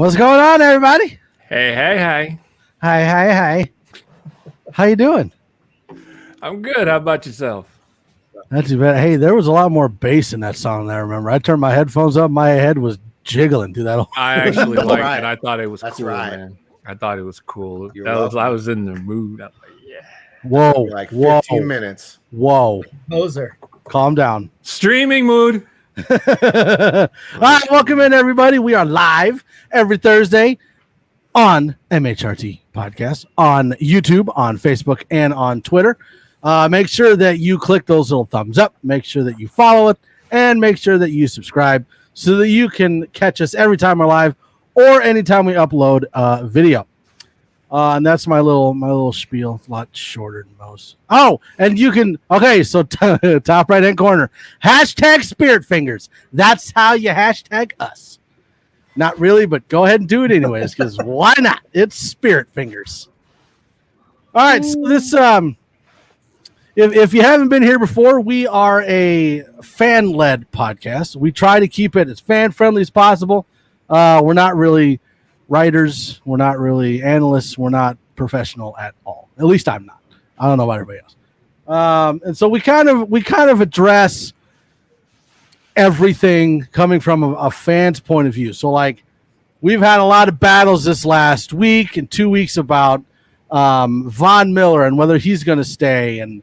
What's going on, everybody? Hey. Hi. How you doing? I'm good. How about yourself? Not too bad. Hey, there was a lot more bass in that song than I remember. I turned my headphones up. My head was jiggling through that whole I actually liked it. I thought it was That's cool, right. man. I thought it was cool. I was in the mood. I was like, yeah. Whoa. Like 15 minutes. Whoa. Poser. Calm down. Streaming mood. All right, welcome in, everybody. We are live every Thursday on MHRT Podcast, on YouTube, on Facebook, and on Twitter. Make sure that you click those little thumbs up. Make sure that you follow it, and make sure that you subscribe so that you can catch us every time we're live or anytime we upload video. And that's my little spiel. It's a lot shorter than most. Oh, and you can, okay, so top right-hand corner, hashtag Spirit Fingers. That's how you hashtag us. Not really, but go ahead and do it anyways, because why not? It's Spirit Fingers. All right, so this, if you haven't been here before, we are a fan-led podcast. We try to keep it as fan-friendly as possible. We're not really writers, we're not really analysts, we're not professional at all. At least I'm not. I don't know about everybody else. And so we kind of address everything coming from a fan's point of view. So like we've had a lot of battles this last week and 2 weeks about Von Miller and whether he's going to stay and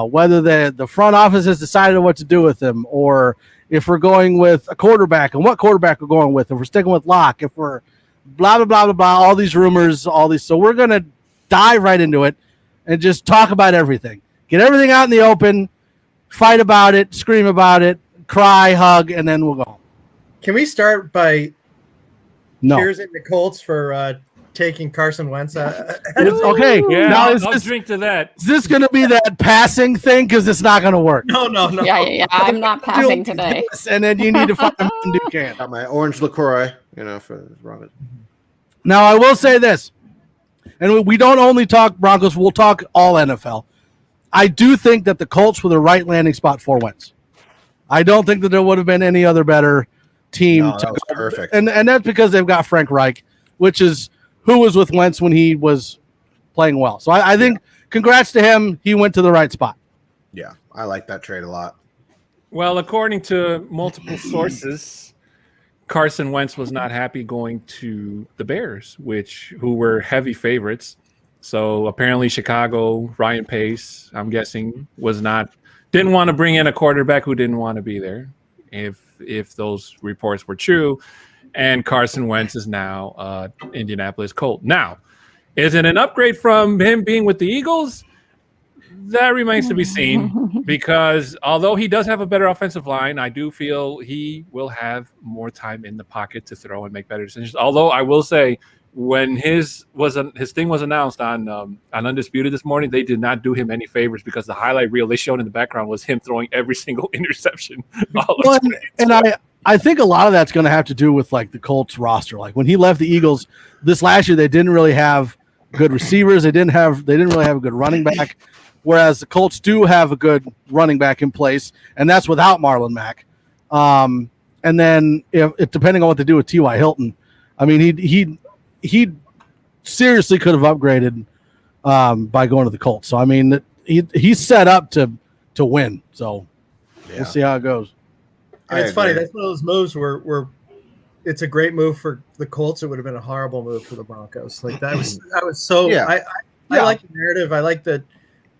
whether the front office has decided what to do with him, or if we're going with a quarterback and what quarterback we're going with, if we're sticking with Locke, if we're blah, blah, blah, blah, blah, all these rumors, all these. So we're going to dive right into it and just talk about everything. Get everything out in the open, fight about it, scream about it, cry, hug, and then we'll go home. Can we start by No. cheersing the Colts for taking Carson Wentz? Okay. Yeah, Now, I'll drink to that. is this going to be that passing thing? Because it's not going to work. No. Yeah. I'm not passing today. And then you need to find a Mountain Dew can. Got my orange LaCroix, for Robin. Now, I will say this, and we don't only talk Broncos, we'll talk all NFL. I do think that the Colts were the right landing spot for Wentz. I don't think that there would have been any other better team. No, that was perfect. And that's because they've got Frank Reich, which is who was with Wentz when he was playing well. So I think congrats to him. He went to the right spot. Yeah, I like that trade a lot. Well, according to multiple sources, Carson Wentz was not happy going to the Bears, who were heavy favorites. So apparently Chicago, Ryan Pace, I'm guessing, didn't want to bring in a quarterback who didn't want to be there, if those reports were true. And Carson Wentz is now Indianapolis Colt. Now, is it an upgrade from him being with the Eagles? That remains to be seen, because although he does have a better offensive line, I do feel he will have more time in the pocket to throw and make better decisions. Although I will say, when his thing was announced on Undisputed this morning, they did not do him any favors, because the highlight reel they showed in the background was him throwing every single interception. I think a lot of that's going to have to do with like the Colts roster. Like when he left the Eagles this last year, they didn't really have good receivers. They didn't really have a good running back. Whereas the Colts do have a good running back in place, and that's without Marlon Mack. And then if depending on what they do with T.Y. Hilton, I mean, he seriously could have upgraded by going to the Colts. So I mean, he's set up to win. So we'll see how it goes. And it's funny. That's one of those moves where it's a great move for the Colts. It would have been a horrible move for the Broncos. Like that was so. Yeah. I like the narrative. I like the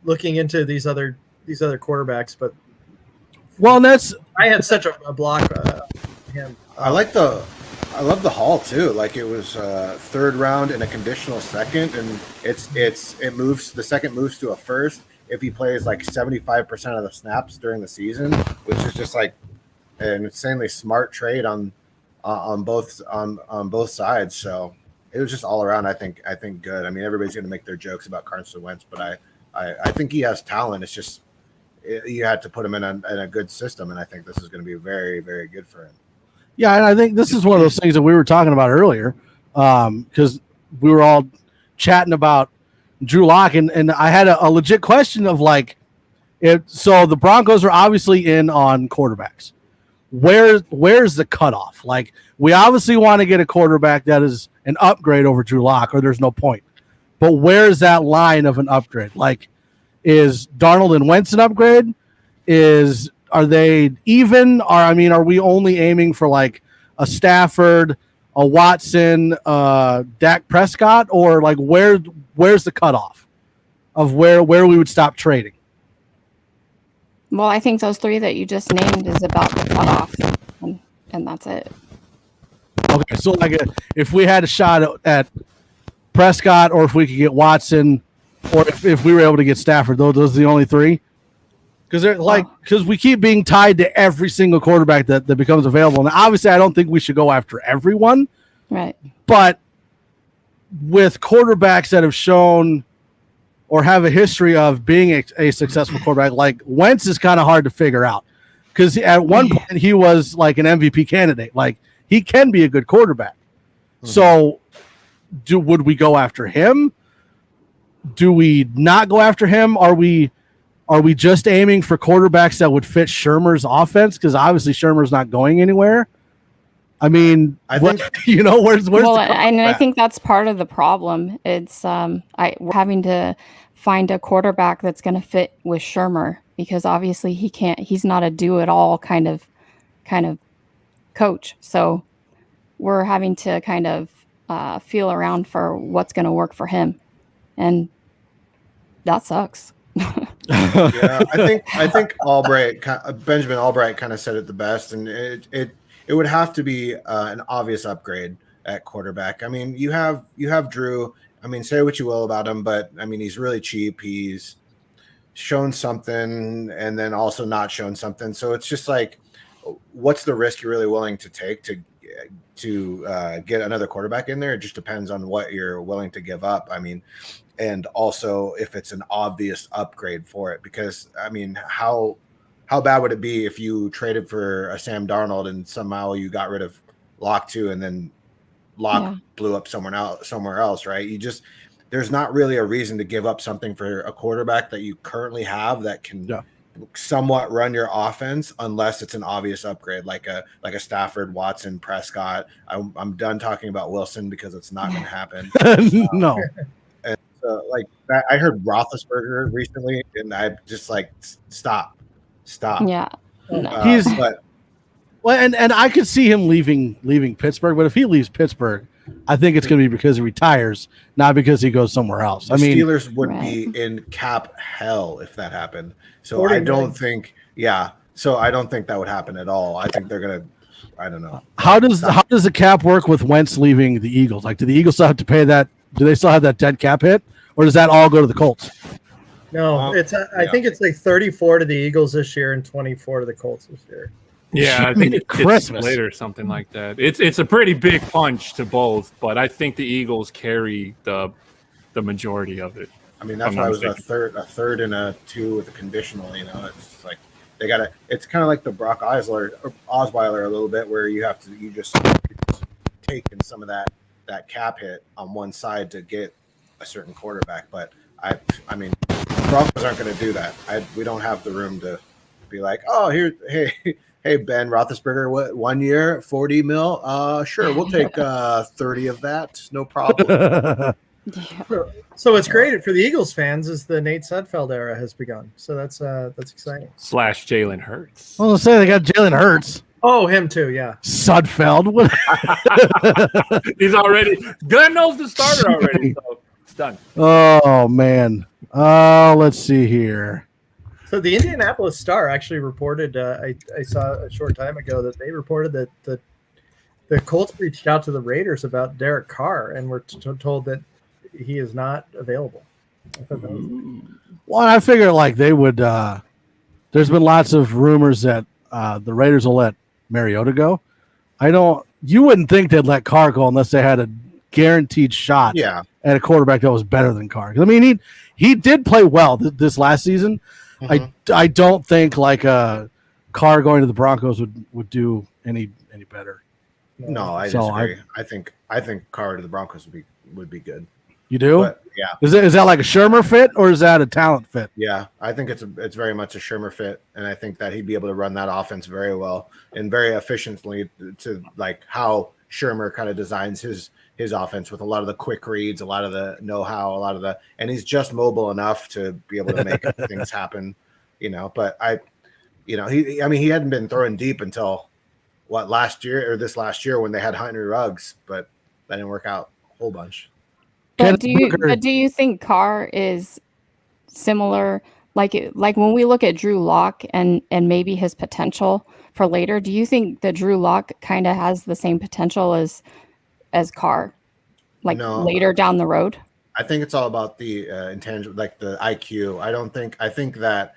looking into these other quarterbacks, but I had such a block. Him. I love the haul too. Like it was third round and a conditional second, and it moves. The second moves to a first if he plays like 75% of the snaps during the season, which is just like an insanely smart trade on both sides. So it was just all around. I think good. I mean, everybody's going to make their jokes about Carson Wentz, but I think he has talent. It's just you had to put him in a good system, and I think this is going to be very, very good for him. Yeah, and I think this is one of those things that we were talking about earlier, because we were all chatting about Drew Lock, and I had a legit question of like, so the Broncos are obviously in on quarterbacks. where's the cutoff? Like, we obviously want to get a quarterback that is an upgrade over Drew Lock, or there's no point. But where's that line of an upgrade? Like, is Darnold and Wentz an upgrade? Are they even? Are we only aiming for like a Stafford, a Watson, Dak Prescott, or like where's the cutoff of where we would stop trading? Well, I think those three that you just named is about the cutoff, and that's it. Okay, so like if we had a shot at Prescott, or if we could get Watson, or if we were able to get Stafford, those are the only three. Because we keep being tied to every single quarterback that becomes available. And obviously, I don't think we should go after everyone. Right. But with quarterbacks that have shown or have a history of being a successful quarterback, like Wentz is kind of hard to figure out. Because at one point, he was like an MVP candidate. Like, he can be a good quarterback. Mm-hmm. So would we go after him? Do we not go after him? Are we just aiming for quarterbacks that would fit Shermer's offense? Because obviously Shermer's not going anywhere. I mean, I think where's well, the and I think that's part of the problem. It's we're having to find a quarterback that's going to fit with Shermer, because obviously he's not a do-it-all kind of coach. So we're having to kind of feel around for what's going to work for him, and that sucks. Yeah, I think Benjamin Albright kind of said it the best, and it would have to be an obvious upgrade at quarterback. I mean, you have Drew. I mean, say what you will about him, but I mean, he's really cheap. He's shown something and then also not shown something. So it's just like, what's the risk you're really willing to take to get another quarterback in there? It just depends on what you're willing to give up. I mean, and also if it's an obvious upgrade for it, because I mean, how bad would it be if you traded for a Sam Darnold and somehow you got rid of Lock too, and then Lock blew up somewhere else, right? There's not really a reason to give up something for a quarterback that you currently have that can somewhat run your offense, unless it's an obvious upgrade, like a Stafford, Watson, Prescott. I'm done talking about Wilson because it's not going to happen. No. And like that, I heard Roethlisberger recently, and I just like stop. Yeah, no. And I could see him leaving Pittsburgh, but if he leaves Pittsburgh, I think it's going to be because he retires, not because he goes somewhere else. The Steelers would be in cap hell if that happened. So I don't think that would happen at all. I think they're going to. I don't know. How does the cap work with Wentz leaving the Eagles? Like, do the Eagles still have to pay that? Do they still have that dead cap hit, or does that all go to the Colts? No, I think it's like 34 to the Eagles this year and 24 to the Colts this year. Yeah, I think it's split or something like that. It's a pretty big punch to both, but I think the Eagles carry the majority of it. I mean, that's why it was a third and a 2 with a conditional. You know, it's like they got to. It's kind of like the Brock Osweiler a little bit, where you just take in some of that cap hit on one side to get a certain quarterback. But I mean, Broncos aren't going to do that. We don't have the room to be like, oh, hey, Ben Roethlisberger, what 1 year, 40 mil? Sure, we'll take 30 of that, no problem. So what's great for the Eagles fans is the Nate Sudfeld era has begun. So that's exciting. / Jalen Hurts. Well, let's say they got Jalen Hurts. Oh, him too, yeah. Sudfeld. He's already. Glenn knows the starter already, so it's done. Oh man. Let's see here. So the Indianapolis Star actually reported, I saw a short time ago that they reported that the Colts reached out to the Raiders about Derek Carr and were told that he is not available. Well, I figure like they would. There's been lots of rumors that the Raiders will let Mariota go. You wouldn't think they'd let Carr go unless they had a guaranteed shot at a quarterback that was better than Carr. I mean, he did play well this last season. Mm-hmm. I don't think like Carr going to the Broncos would do any better. No, I disagree. I think Carr to the Broncos would be good. You do? But, yeah. Is that like a Shermer fit or is that a talent fit? Yeah, I think it's very much a Shermer fit, and I think that he'd be able to run that offense very well and very efficiently to like how Shermer kind of designs his offense with a lot of the quick reads, a lot of the know-how, and he's just mobile enough to be able to make things happen, But he hadn't been throwing deep until this last year when they had Henry Ruggs, but that didn't work out a whole bunch. But do you think Carr is similar? Like when we look at Drew Lock and maybe his potential for later, do you think that Drew Lock kind of has the same potential as Carr, later down the road? I think it's all about the intangible, like the IQ. I think that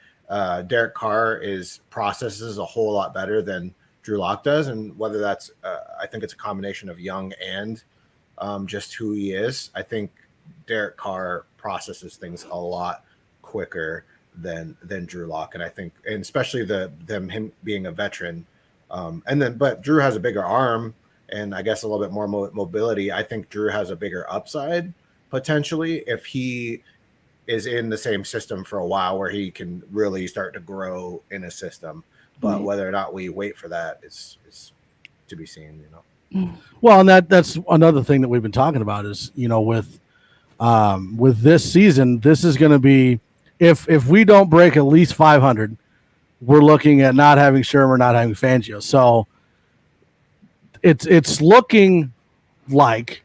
Derek Carr processes a whole lot better than Drew Lock does, and whether that's I think it's a combination of young and just who he is. I think Derek Carr processes things a lot quicker than Drew Lock, and I think, and especially him being a veteran, but Drew has a bigger arm and I guess a little bit more mobility. I think Drew has a bigger upside potentially if he is in the same system for a while, where he can really start to grow in a system. But whether or not we wait for that is to be seen. Well, and that's another thing that we've been talking about is, with this season, this is going to be, if we don't break at least 500, we're looking at not having Shermer, not having Fangio. So it's looking like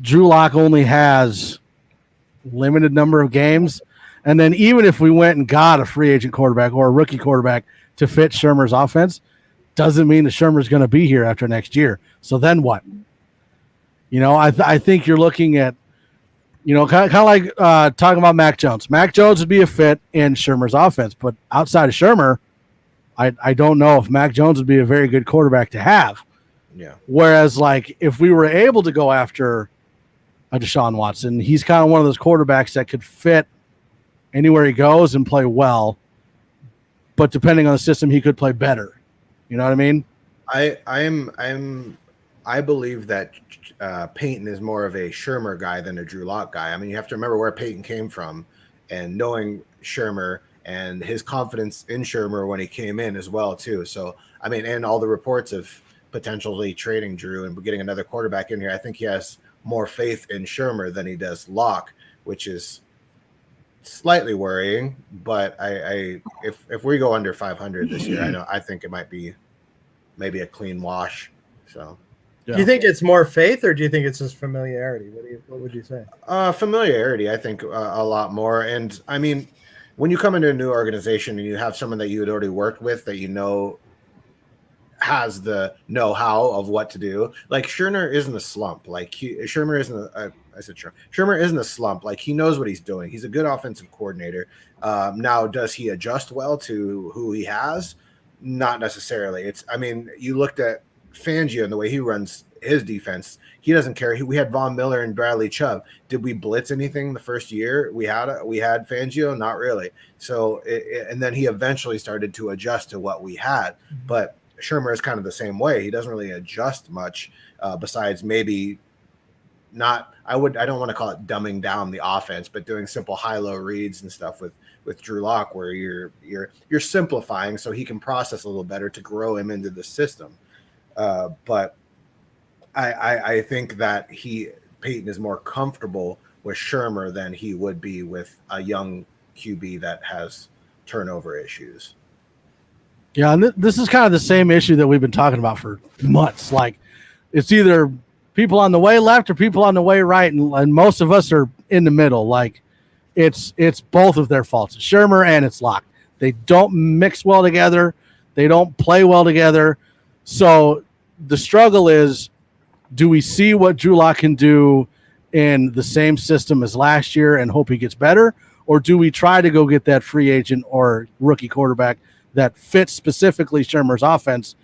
Drew Lock only has limited number of games. And then even if we went and got a free agent quarterback or a rookie quarterback to fit Shermer's offense, doesn't mean that Shermer's going to be here after next year. So then what? I think you're looking at, kind of like talking about Mac Jones. Mac Jones would be a fit in Shermer's offense, but outside of Shermer, I don't know if Mac Jones would be a very good quarterback to have. Yeah. Whereas, like, if we were able to go after a Deshaun Watson, he's kind of one of those quarterbacks that could fit anywhere he goes and play well, but depending on the system, he could play better. You know what I mean? I believe that Peyton is more of a Shermer guy than a Drew Lock guy. I mean, you have to remember where Peyton came from, and knowing Shermer and his confidence in Shermer when he came in as well too. So I mean, and all the reports of potentially trading Drew and getting another quarterback in here, I think he has more faith in Shermer than he does Lock, which is slightly worrying. But if we go under 500 this year, I think it might be maybe a clean wash. So do you think it's more faith, or do you think it's just familiarity? What would you say? Familiarity, I think, a lot more. And I mean, when you come into a new organization and you have someone that you had already worked with that has the know-how of what to do, like Shermer isn't a slump. Like Shermer isn't a slump. Like, he knows what he's doing. He's a good offensive coordinator. Now, does he adjust well to who he has? Not necessarily. You looked at Fangio and the way he runs his defense. He doesn't care. We had Von Miller and Bradley Chubb. Did we blitz anything the first year we had Fangio? Not really. So, and then he eventually started to adjust to what we had. But Shermer is kind of the same way. He doesn't really adjust much, besides maybe not. I don't want to call it dumbing down the offense, but doing simple high-low reads and stuff with Drew Lock, where you're simplifying so he can process a little better to grow him into the system. But I think that Peyton is more comfortable with Shermer than he would be with a young QB that has turnover issues. Yeah, and this is kind of the same issue that we've been talking about for months. Like, it's either people on the way left or people on the way right, and most of us are in the middle. Like, it's both of their faults. It's Shermer and it's Lock. They don't mix well together. They don't play well together. So the struggle is, do we see what Drew Lock can do in the same system as last year and hope he gets better? Or do we try to go get that free agent or rookie quarterback that fits specifically Shermer's offense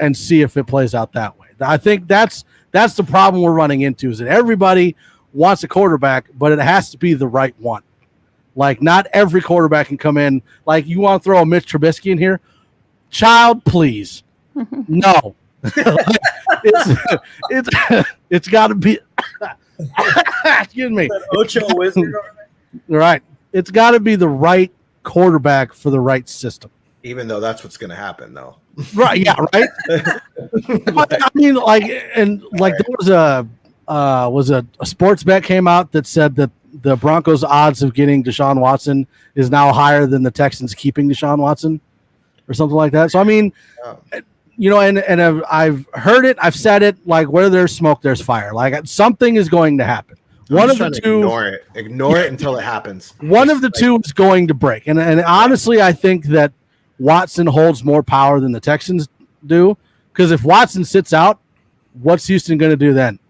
and see if it plays out that way? I think that's the problem we're running into, is that everybody wants a quarterback, but it has to be the right one. Like, not every quarterback can come in. Like, you want to throw a Mitch Trubisky in here? Child, please. No. It's got to be Excuse me. Ocho Wizard over there. Right. It's got to be the right quarterback for the right system. Even though that's what's going to happen, though. Right. Yeah. Right. I mean, there was a sports bet came out that said that the Broncos' odds of getting Deshaun Watson is now higher than the Texans keeping Deshaun Watson, or something like that. So I mean, and I've heard it, I've said it. Like, where there's smoke, there's fire. Like, something is going to happen. One of the two. Ignore it until it happens. One of the two is going to break, and honestly, I think that Watson holds more power than the Texans do, because if Watson sits out, what's Houston going to do then?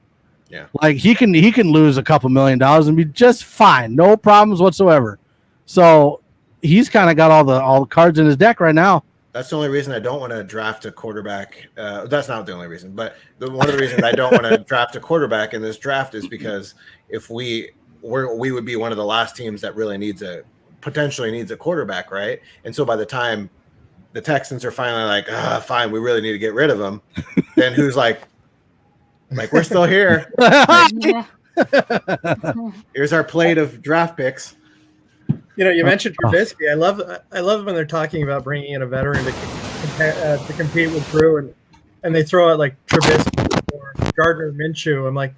Yeah, like he can lose a couple $1 million and be just fine, no problems whatsoever. So he's kind of got all the cards in his deck right now. That's the only reason I don't want to draft a quarterback. That's not the only reason, but one of the reasons I don't want to draft a quarterback in this draft is because if we would be one of the last teams that really potentially needs a quarterback, right? And so by the time the Texans are finally like, fine, we really need to get rid of him, then who's like we're still here. Here's our plate of draft picks. You mentioned Trubisky. I love when they're talking about bringing in a veteran to compete with Drew, and they throw out like Trubisky or Gardner Minshew. I'm like,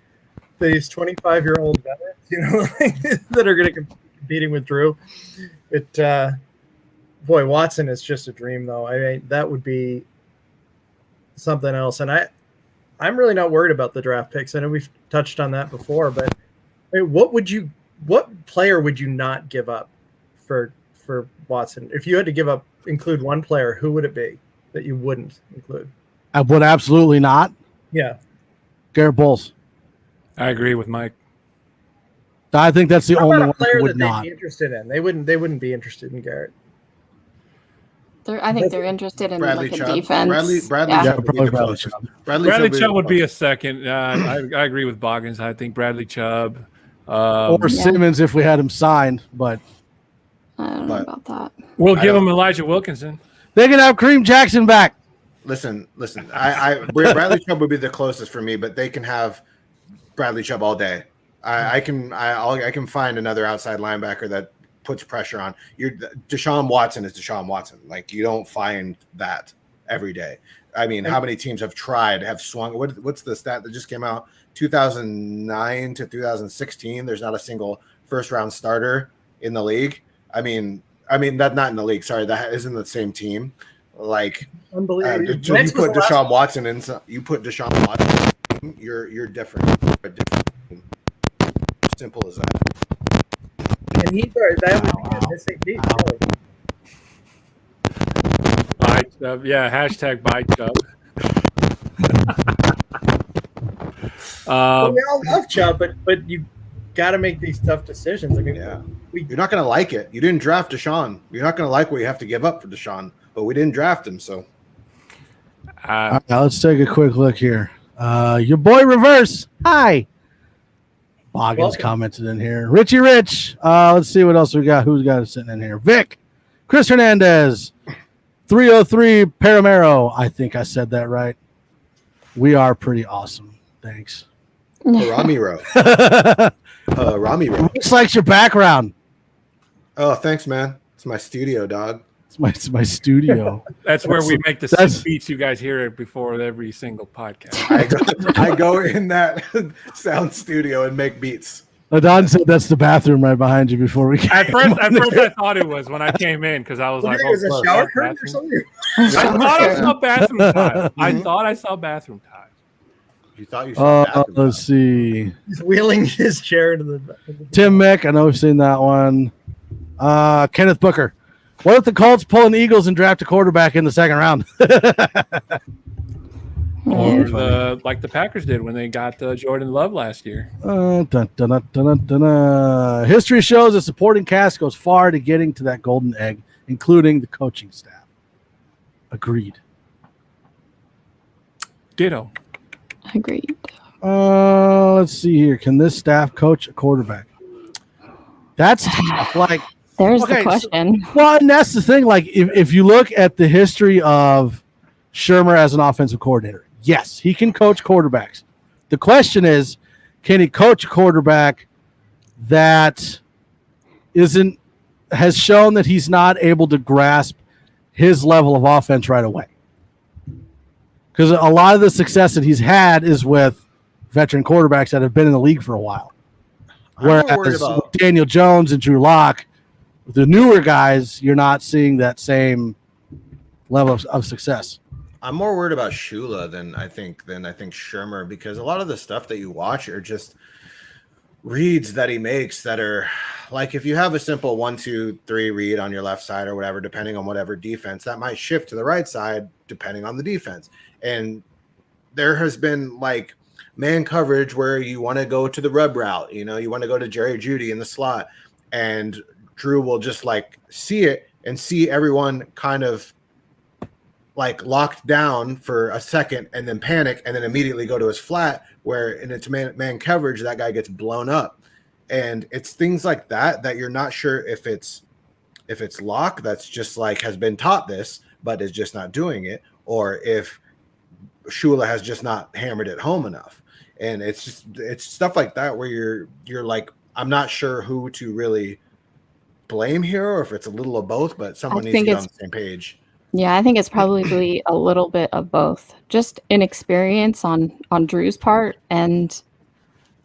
these 25-year-old veterans, that are going to be competing with Drew. Boy, Watson is just a dream, though. I mean, that would be something else. And I'm really not worried about the draft picks. I know we've touched on that before, but what player would you not give up for Watson? If you had to include one player, who would it be that you wouldn't include? I would absolutely not. Yeah. Garrett Bowles. I agree with Mike. I think that's the only one player I would that not they'd be interested in. They wouldn't be interested in Garrett. I think they're interested in Bradley like a Chubb. defense. Bradley Chubb would be a second. I agree with Boggins. I think Bradley Chubb. Or Simmons if we had him signed, but I don't know about that. We'll give him Elijah Wilkinson. They can have Kareem Jackson back. Listen. Bradley Chubb would be the closest for me, but they can have Bradley Chubb all day. I can find another outside linebacker that puts pressure on. Deshaun Watson is Deshaun Watson. Like, you don't find that every day. I mean, how many teams have swung? What's the stat that just came out? 2009 to 2016. There's not a single first round starter in the league. I mean that not in the league. Sorry, that isn't the same team. Like, unbelievable. You put Deshaun Watson in. You put Deshaun Watson. You're different. You're different. Simple as that. And that would be Buy Chubb. Yeah, hashtag buy Chubb. We all love Chubb, but you got to make these tough decisions. I mean, you're not going to like it. You didn't draft Deshaun. You're not going to like what you have to give up for Deshaun, but we didn't draft him, so. All right, let's take a quick look here. Your boy Reverse. Hi. Boggins commented in here. Richie Rich. Let's see what else we got. Who's got it sitting in here? Vic. Chris Hernandez. 303 Paramero. I think I said that right. We are pretty awesome. Thanks. Ramiro. Ramiro. Looks like your background. Oh, thanks, man. It's my studio, dog. It's my studio. That's where we make the same beats you guys hear before every single podcast. I go in that sound studio and make beats. Don said that's the bathroom right behind you before we came. At first I thought it was when I came in because I was like, "Oh, a shower curtain or something?" I thought I saw bathroom time. I thought I saw bathroom time. You thought you saw bathroom time. Let's see. He's wheeling his chair into the. Tim Mick, I know we've seen that one. Kenneth Booker. What if the Colts pull an Eagles and draft a quarterback in the second round? Or like the Packers did when they got Jordan Love last year. History shows the supporting cast goes far to getting to that golden egg, including the coaching staff. Agreed. Ditto. Agreed. Let's see here. Can this staff coach a quarterback? That's tough. Like, there's the question. Well, and that's the thing. Like, if you look at the history of Shermer as an offensive coordinator, yes, he can coach quarterbacks. The question is, can he coach a quarterback that has shown that he's not able to grasp his level of offense right away? Because a lot of the success that he's had is with veteran quarterbacks that have been in the league for a while. Whereas with Daniel Jones and Drew Lock, the newer guys, you're not seeing that same level of success. I'm more worried about Shula than I think Shermer, because a lot of the stuff that you watch are just reads that he makes that are like, if you have a simple 1-2-3 read on your left side or whatever, depending on whatever defense, that might shift to the right side depending on the defense. And there has been like man coverage where you want to go to the rub route, you want to go to Jerry Jeudy in the slot, and Drew will just like see it and see everyone kind of like locked down for a second and then panic and then immediately go to his flat, where in its man coverage, that guy gets blown up. And it's things like that you're not sure if it's Locke that's just like has been taught this but is just not doing it, or if Shula has just not hammered it home enough. And it's stuff like that where you're like, I'm not sure who to really blame here, or if it's a little of both, but someone needs to get on the same page. Yeah, I think it's probably a little bit of both. Just inexperience on Drew's part, and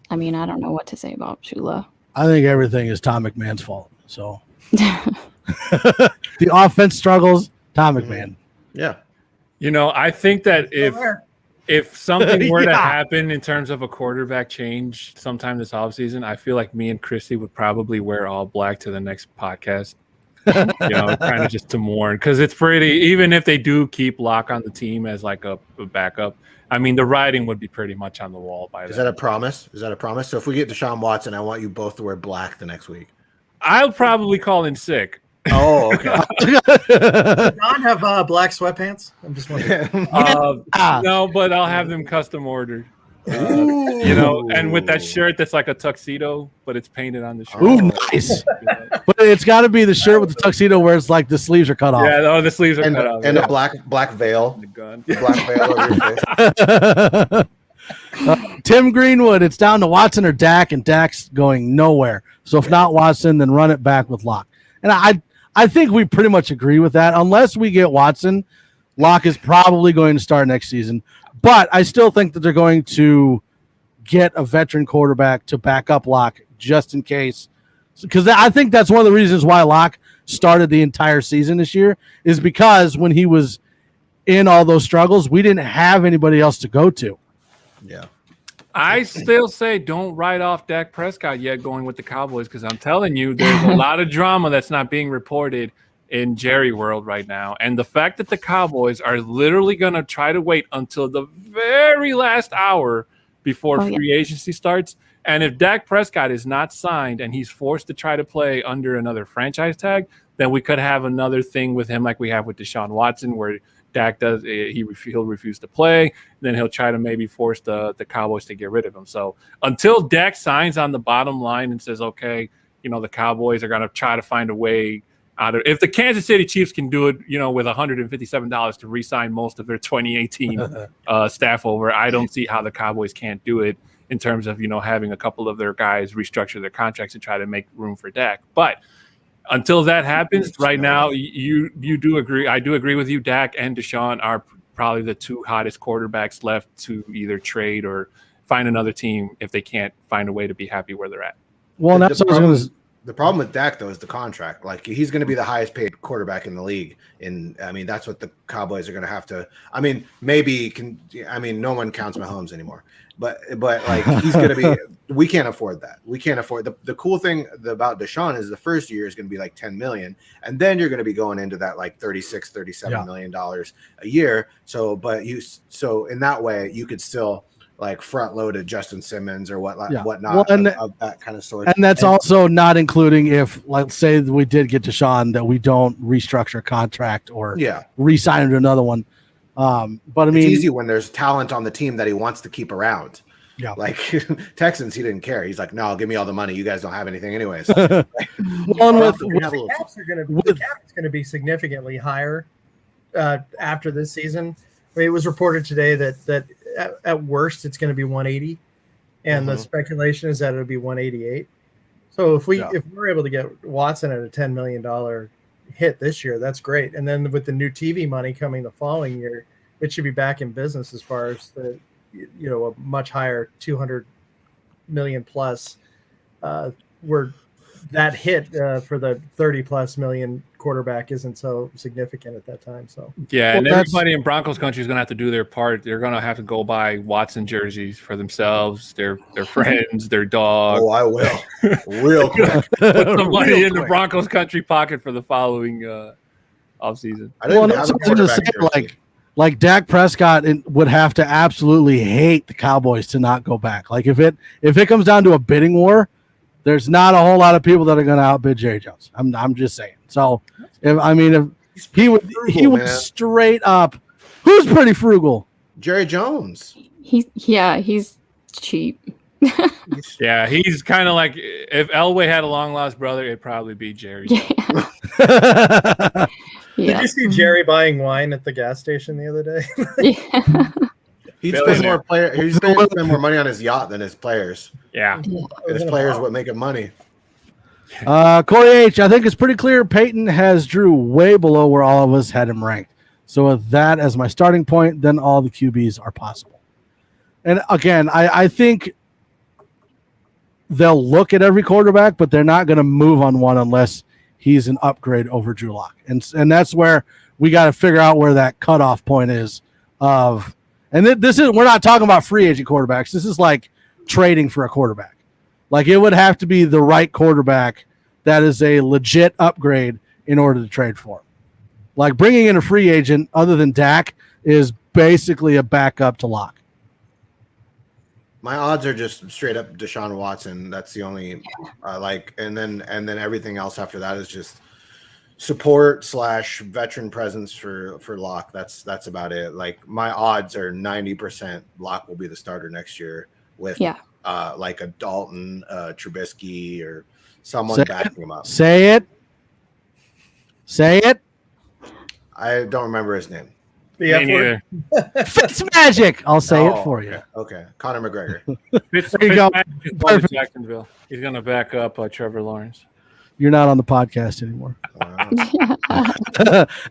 I mean, I don't know what to say about Shula. I think everything is Tom McMahon's fault. So the offense struggles, Tom McMahon. Yeah. I think that if something were to happen in terms of a quarterback change sometime this offseason, I feel like me and Christy would probably wear all black to the next podcast. Kind of just to mourn, because it's pretty, even if they do keep Locke on the team as like a backup, I mean, the writing would be pretty much on the wall by then. Is that a promise? So if we get Deshaun Watson, I want you both to wear black the next week. I'll probably call in sick. Oh, okay. Does Don have black sweatpants? I'm just wondering. No, but I'll have them custom ordered. And with that shirt that's like a tuxedo, but it's painted on the shirt. Ooh, nice. But it's got to be the shirt with the tuxedo where it's like the sleeves are cut off. Yeah, the sleeves are cut off. And a black veil. The gun. Black veil over your face. Tim Greenwood, it's down to Watson or Dak, and Dak's going nowhere. So if not Watson, then run it back with Locke. And I think we pretty much agree with that. Unless we get Watson, Locke is probably going to start next season. But I still think that they're going to get a veteran quarterback to back up Locke just in case. Because I think that's one of the reasons why Locke started the entire season this year, is because when he was in all those struggles, we didn't have anybody else to go to. Yeah. I still say don't write off Dak Prescott yet going with the Cowboys, because I'm telling you, there's a lot of drama that's not being reported in Jerry world right now. And the fact that the Cowboys are literally going to try to wait until the very last hour before free agency starts. And if Dak Prescott is not signed and he's forced to try to play under another franchise tag, then we could have another thing with him like we have with Deshaun Watson, where Dak he'll refuse to play. Then he'll try to maybe force the Cowboys to get rid of him. So until Dak signs on the bottom line and says, okay, the Cowboys are going to try to find a way out of, if the Kansas City Chiefs can do it, with $157 to re-sign most of their 2018 staff over, I don't see how the Cowboys can't do it in terms of, having a couple of their guys restructure their contracts and try to make room for Dak. But until that happens, right now, you do agree. I do agree with you. Dak and Deshaun are probably the two hottest quarterbacks left to either trade or find another team if they can't find a way to be happy where they're at. Well, that's what I was going to. The problem with Dak, though, is the contract. Like, he's going to be the highest paid quarterback in the league. And, that's what the Cowboys are going to have to – no one counts Mahomes anymore. But like, he's going to be – we can't afford that. We can't afford – the cool thing about Deshaun is the first year is going to be like $10 million. And then you're going to be going into that like $37 million a year. So in that way, you could still – like front loaded Justin Simmons or whatnot, of that kind of sort. And that's also not including if, let's say we did get Deshaun, that we don't restructure a contract or re-sign him to another one. But it's easy when there's talent on the team that he wants to keep around. Yeah. Like Texans, he didn't care. He's like, no, give me all the money. You guys don't have anything anyways. The cap's going to be significantly higher after this season. It was reported today that at worst it's going to be 180, and the speculation is that it'll be 188. So if we're able to get Watson at a $10 million hit this year, that's great. And then with the new TV money coming the following year, it should be back in business as far as a much higher 200 million plus. Where that hit for the 30 plus million quarterback isn't so significant at that time. So and everybody in Broncos country is going to have to do their part. They're going to have to go buy Watson jerseys for themselves, their friends, their dog. Oh, I will. Real quick. Put some money in the Broncos country pocket for the following offseason. I didn't have a quarterback jersey. Like Dak Prescott would have to absolutely hate the Cowboys to not go back. Like if it comes down to a bidding war, there's not a whole lot of people that are going to outbid Jerry Jones. I'm just saying. So if he would straight up. Who's pretty frugal? Jerry Jones. He's cheap. Yeah, he's kind of like if Elway had a long lost brother, it'd probably be Jerry. Yeah. Did you see Jerry buying wine at the gas station the other day? He'd spend more He's going to spend more money on his yacht than his players. Yeah. His players would make him money. Corey H, I think it's pretty clear Peyton has Drew way below where all of us had him ranked. So with that as my starting point, then all the QBs are possible. And again, I think they'll look at every quarterback, but they're not going to move on one unless he's an upgrade over Drew Lock. And that's where we got to figure out where that cutoff point is of. And we're not talking about free agent quarterbacks. This is like trading for a quarterback. Like it would have to be the right quarterback that is a legit upgrade in order to trade for him. Like bringing in a free agent other than Dak is basically a backup to Lock. My odds are just straight up Deshaun Watson. That's the only and then everything else after that is just support / veteran presence for Locke. That's about it. Like my odds are 90% Locke will be the starter next year with like a Dalton, Trubisky, or someone backing him up. Say it. I don't remember his name. Fitzmagic. I'll say it for you. Okay. Conor McGregor. There you go. Perfect. Jacksonville. He's going to back up Trevor Lawrence. You're not on the podcast anymore.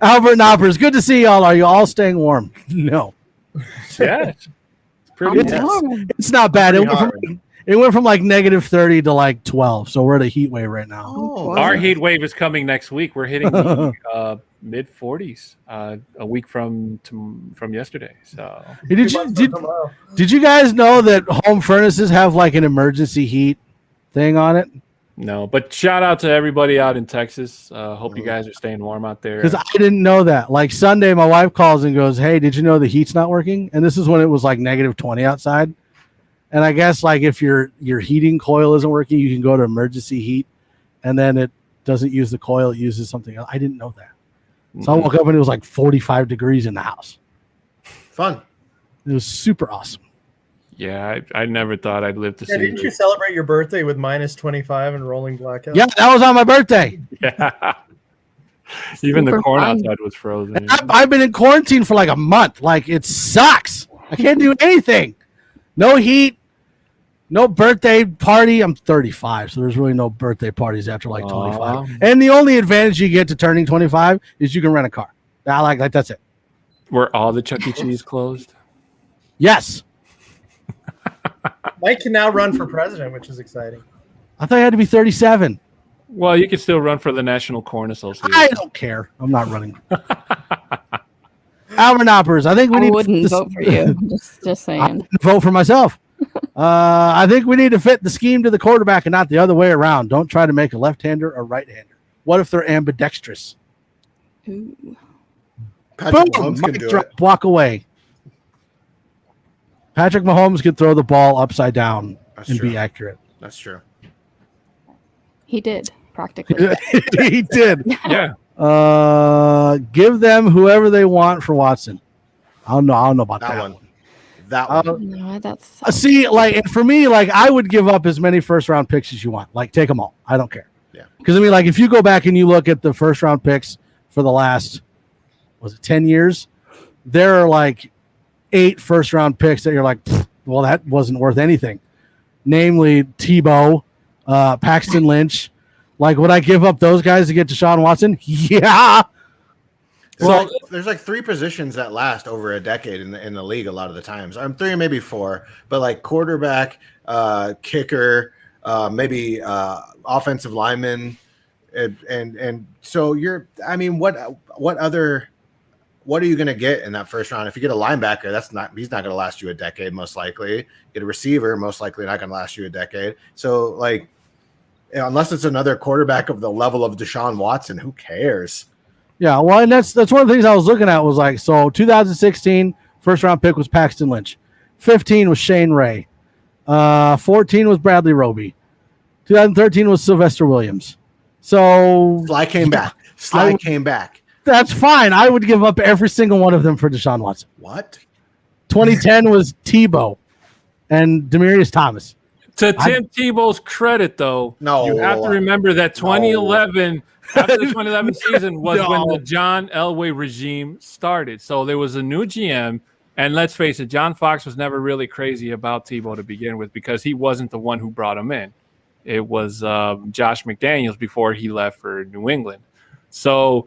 Albert Knoppers, good to see y'all. Are you all staying warm? No. Yeah. It's not bad. It went from like -30 to like 12. So we're at a heat wave right now. Oh, our heat wave is coming next week. We're hitting the mid-40s a week from yesterday. So did you guys know that home furnaces have like an emergency heat thing on it? No, but shout out to everybody out in Texas. Hope you guys are staying warm out there. Because I didn't know that. Like Sunday, my wife calls and goes, "Hey, did you know the heat's not working?" And this is when it was like -20 outside. And I guess like if your heating coil isn't working, you can go to emergency heat, and then it doesn't use the coil; it uses something else. I didn't know that. So I woke up and it was like 45 degrees in the house. Fun. It was super awesome. Yeah, I never thought I'd live to see. Didn't you celebrate your birthday with -25 and rolling blackout? Yeah, that was on my birthday. Yeah. Even the corn outside was frozen. I've been in quarantine for like a month. Like it sucks. I can't do anything. No heat. No birthday party. I'm 35, so there's really no birthday parties after like 25. And the only advantage you get to turning 25 is you can rent a car. Like that's it. Were all the Chuck E. Cheese closed? Yes. Mike can now run for president, which is exciting. I thought you had to be 37. Well, you can still run for the National Corn Association. I don't care. I'm not running. Albert Knoppers, I think we wouldn't vote for you. Just saying. I vote for myself. I think we need to fit the scheme to the quarterback and not the other way around. Don't try to make a left-hander a right-hander. What if they're ambidextrous? Ooh. Patrick Mahomes can do it. Walk away. Patrick Mahomes could throw the ball upside down be accurate. That's true. He did, practically. He did. Yeah. Give them whoever they want for Watson. I don't know about that one. That one. No, that's see, like, and for me, like, I would give up as many first-round picks as you want. Like, take them all. I don't care. Yeah. Because I mean, like, if you go back and you look at the first-round picks for the last, 10 years, there are like 8 first-round picks that you're like, well, that wasn't worth anything. namely Tebow, Paxton Lynch. Like, would I give up those guys to get Deshaun Watson? Yeah. There's like 3 positions that last over a decade in the league a lot of the times. I'm 3 or maybe 4, but like quarterback, kicker, maybe offensive lineman, and so what are you going to get in that first round? If you get a linebacker, he's not going to last you a decade, most likely. Get a receiver, most likely not going to last you a decade. So, like, unless it's another quarterback of the level of Deshaun Watson, who cares? Yeah, well, and that's one of the things I was looking at was like, so 2016 first round pick was Paxton Lynch, 15 was Shane Ray, 14 was Bradley Roby, 2013 was Sylvester Williams. So Sly came back. Came back. That's fine. I would give up every single one of them for Deshaun Watson. What? 2010 was Tebow and Demaryius Thomas. To Tim Tebow's credit, though, you have to remember that 2011, after the 2011 season, was when the John Elway regime started. So there was a new GM, and let's face it, John Fox was never really crazy about Tebow to begin with because he wasn't the one who brought him in. It was Josh McDaniels before he left for New England. So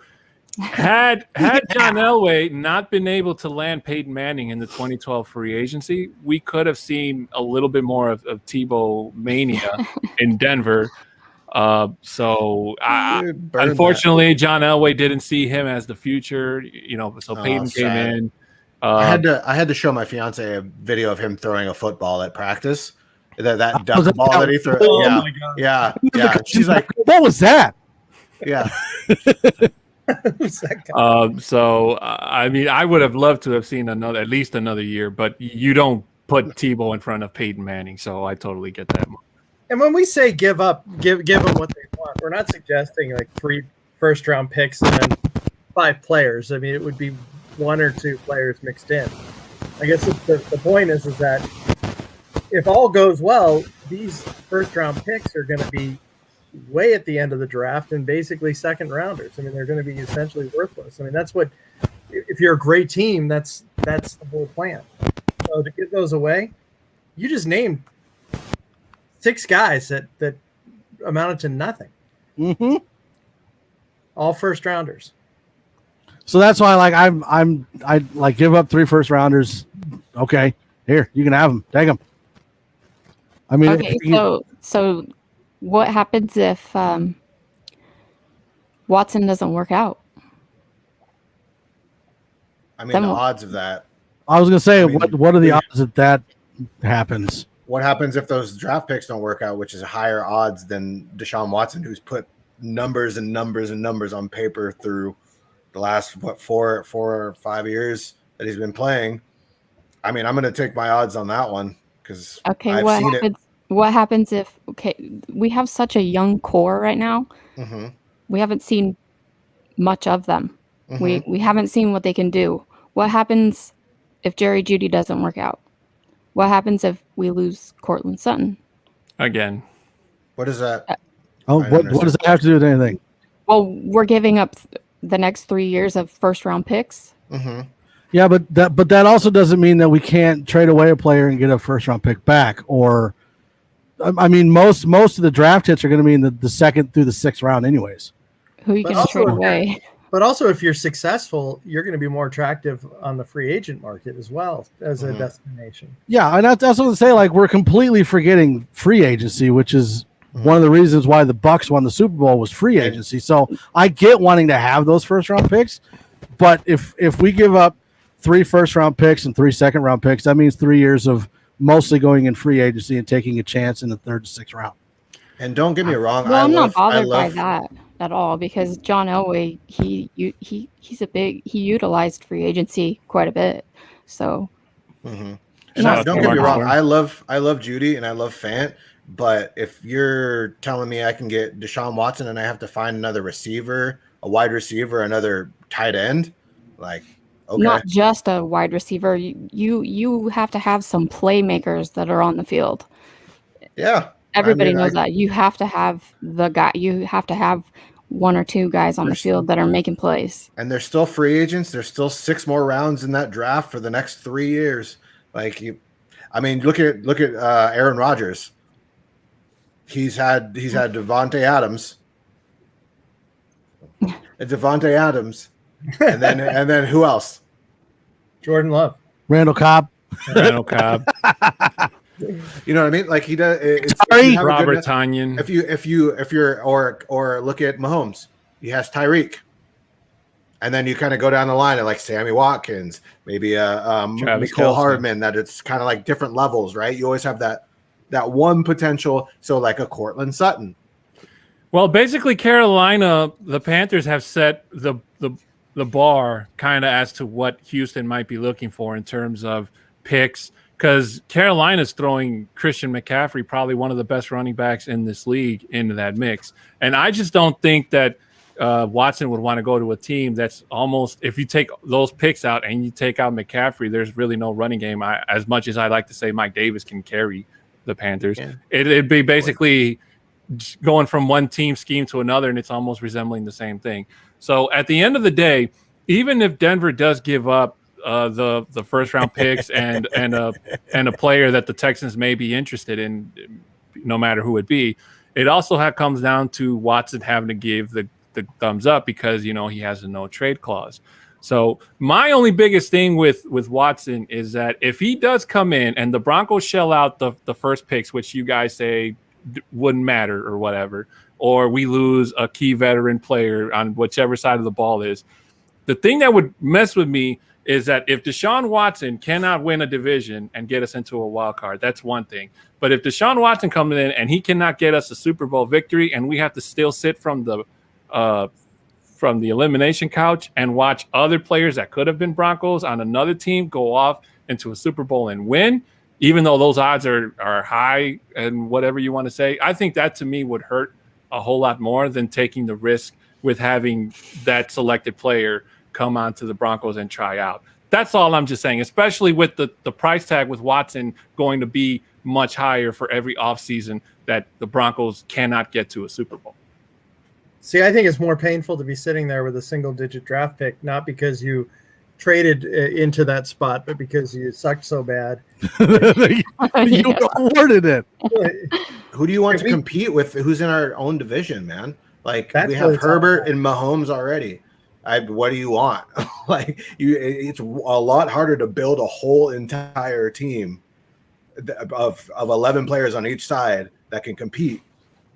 had John Elway not been able to land Peyton Manning in the 2012 free agency, we could have seen a little bit more of Tebow mania in Denver. Unfortunately, John Elway didn't see him as the future. So Peyton came in. I had to show my fiance a video of him throwing a football at practice. That duck ball that he threw. Oh yeah. She's like, "What was that?" Yeah. I would have loved to have seen at least another year, but you don't put Tebow in front of Peyton Manning, so I totally get that. And when we say give them what they want, we're not suggesting like 3 first-round picks and then 5 players. I mean, it would be 1 or 2 players mixed in. I guess the point is that if all goes well, these first-round picks are going to be way at the end of the draft and basically second rounders. I mean, they're going to be essentially worthless. I mean, that's what, if you're a great team, that's the whole plan. So to give those away, you just named 6 guys that amounted to nothing. Mm-hmm. All first rounders. So that's why, like, I give up 3 first rounders. Okay, here, you can have them. Take them. I mean, okay. So what happens if Watson doesn't work out? I mean, the odds of that. I was gonna say, what are the odds that happens? What happens if those draft picks don't work out, which is higher odds than Deshaun Watson, who's put numbers and numbers and numbers on paper through the last 4 or 5 years that he's been playing? I mean, I'm going to take my odds on that one because I've seen it. What happens if we have such a young core right now? Mm-hmm. We haven't seen much of them. Mm-hmm. We haven't seen what they can do. What happens if Jerry Jeudy doesn't work out? What happens if we lose Courtland Sutton? Again. What is that? What does that have to do with anything? Well, we're giving up the next 3 years of first-round picks. Mm-hmm. Yeah, but that also doesn't mean that we can't trade away a player and get a first-round pick back. Or, I mean, most of the draft hits are going to be in the 2nd through the 6th round anyways. Who you can trade away? But also, if you're successful, you're going to be more attractive on the free agent market as well as a destination. Yeah, and that's also to say, like, we're completely forgetting free agency, which is one of the reasons why the Bucs won the Super Bowl was free agency. So I get wanting to have those first-round picks, but if we give up 3 first-round picks and 3 second-round picks, that means 3 years of mostly going in free agency and taking a chance in the 3rd to 6th round. And don't get me wrong, I'm not bothered by that at all because John Elway, he utilized free agency quite a bit. So don't get me wrong, I love Jeudy and I love Fant, but if you're telling me I can get Deshaun Watson and I have to find another receiver, a wide receiver, another tight end, like, okay. Not just a wide receiver, you have to have some playmakers that are on the field. Yeah. Everybody knows that. You have to have the guy. You have to have 1 or 2 guys on the field that are making plays. And they're still free agents. There's still 6 more rounds in that draft for the next 3 years. Like look at Aaron Rodgers. He's had Devontae Adams. Devontae Adams. And then who else? Jordan Love. Randall Cobb. Randall Cobb. You know what I mean? Like he does. Robert Tonyan. If you're or look at Mahomes, he has Tyreek, and then you kind of go down the line of like Sammy Watkins, maybe Nicole Hardman. That it's kind of like different levels, right? You always have that one potential. So like a Cortland Sutton. Well, basically, Carolina, the Panthers have set the bar kind of as to what Houston might be looking for in terms of picks, because Carolina's throwing Christian McCaffrey, probably one of the best running backs in this league, into that mix. And I just don't think that Watson would want to go to a team that's almost, if you take those picks out and you take out McCaffrey, there's really no running game. As much as I like to say Mike Davis can carry the Panthers, it'd be basically going from one team scheme to another, and it's almost resembling the same thing. So at the end of the day, even if Denver does give up the first round picks and a player that the Texans may be interested in, no matter who it be, it also comes down to Watson having to give the thumbs up because he has a no trade clause. So my only biggest thing with Watson is that if he does come in and the Broncos shell out the first picks, which you guys say wouldn't matter or whatever, or we lose a key veteran player on whichever side of the ball is, the thing that would mess with me is that if Deshaun Watson cannot win a division and get us into a wild card, that's one thing. But if Deshaun Watson comes in and he cannot get us a Super Bowl victory and we have to still sit from the elimination couch and watch other players that could have been Broncos on another team go off into a Super Bowl and win, even though those odds are high and whatever you want to say, I think that to me would hurt a whole lot more than taking the risk with having that selected player come on to the Broncos and try out. That's all I'm just saying, especially with the price tag with Watson going to be much higher for every offseason that the Broncos cannot get to a Super Bowl. See, I think it's more painful to be sitting there with a single-digit draft pick, not because you traded into that spot, but because you sucked so bad. You awarded it. Who do you want to compete with? Who's in our own division, man? Like we have Herbert and Mahomes already. What do you want? It's a lot harder to build a whole entire team of 11 players on each side that can compete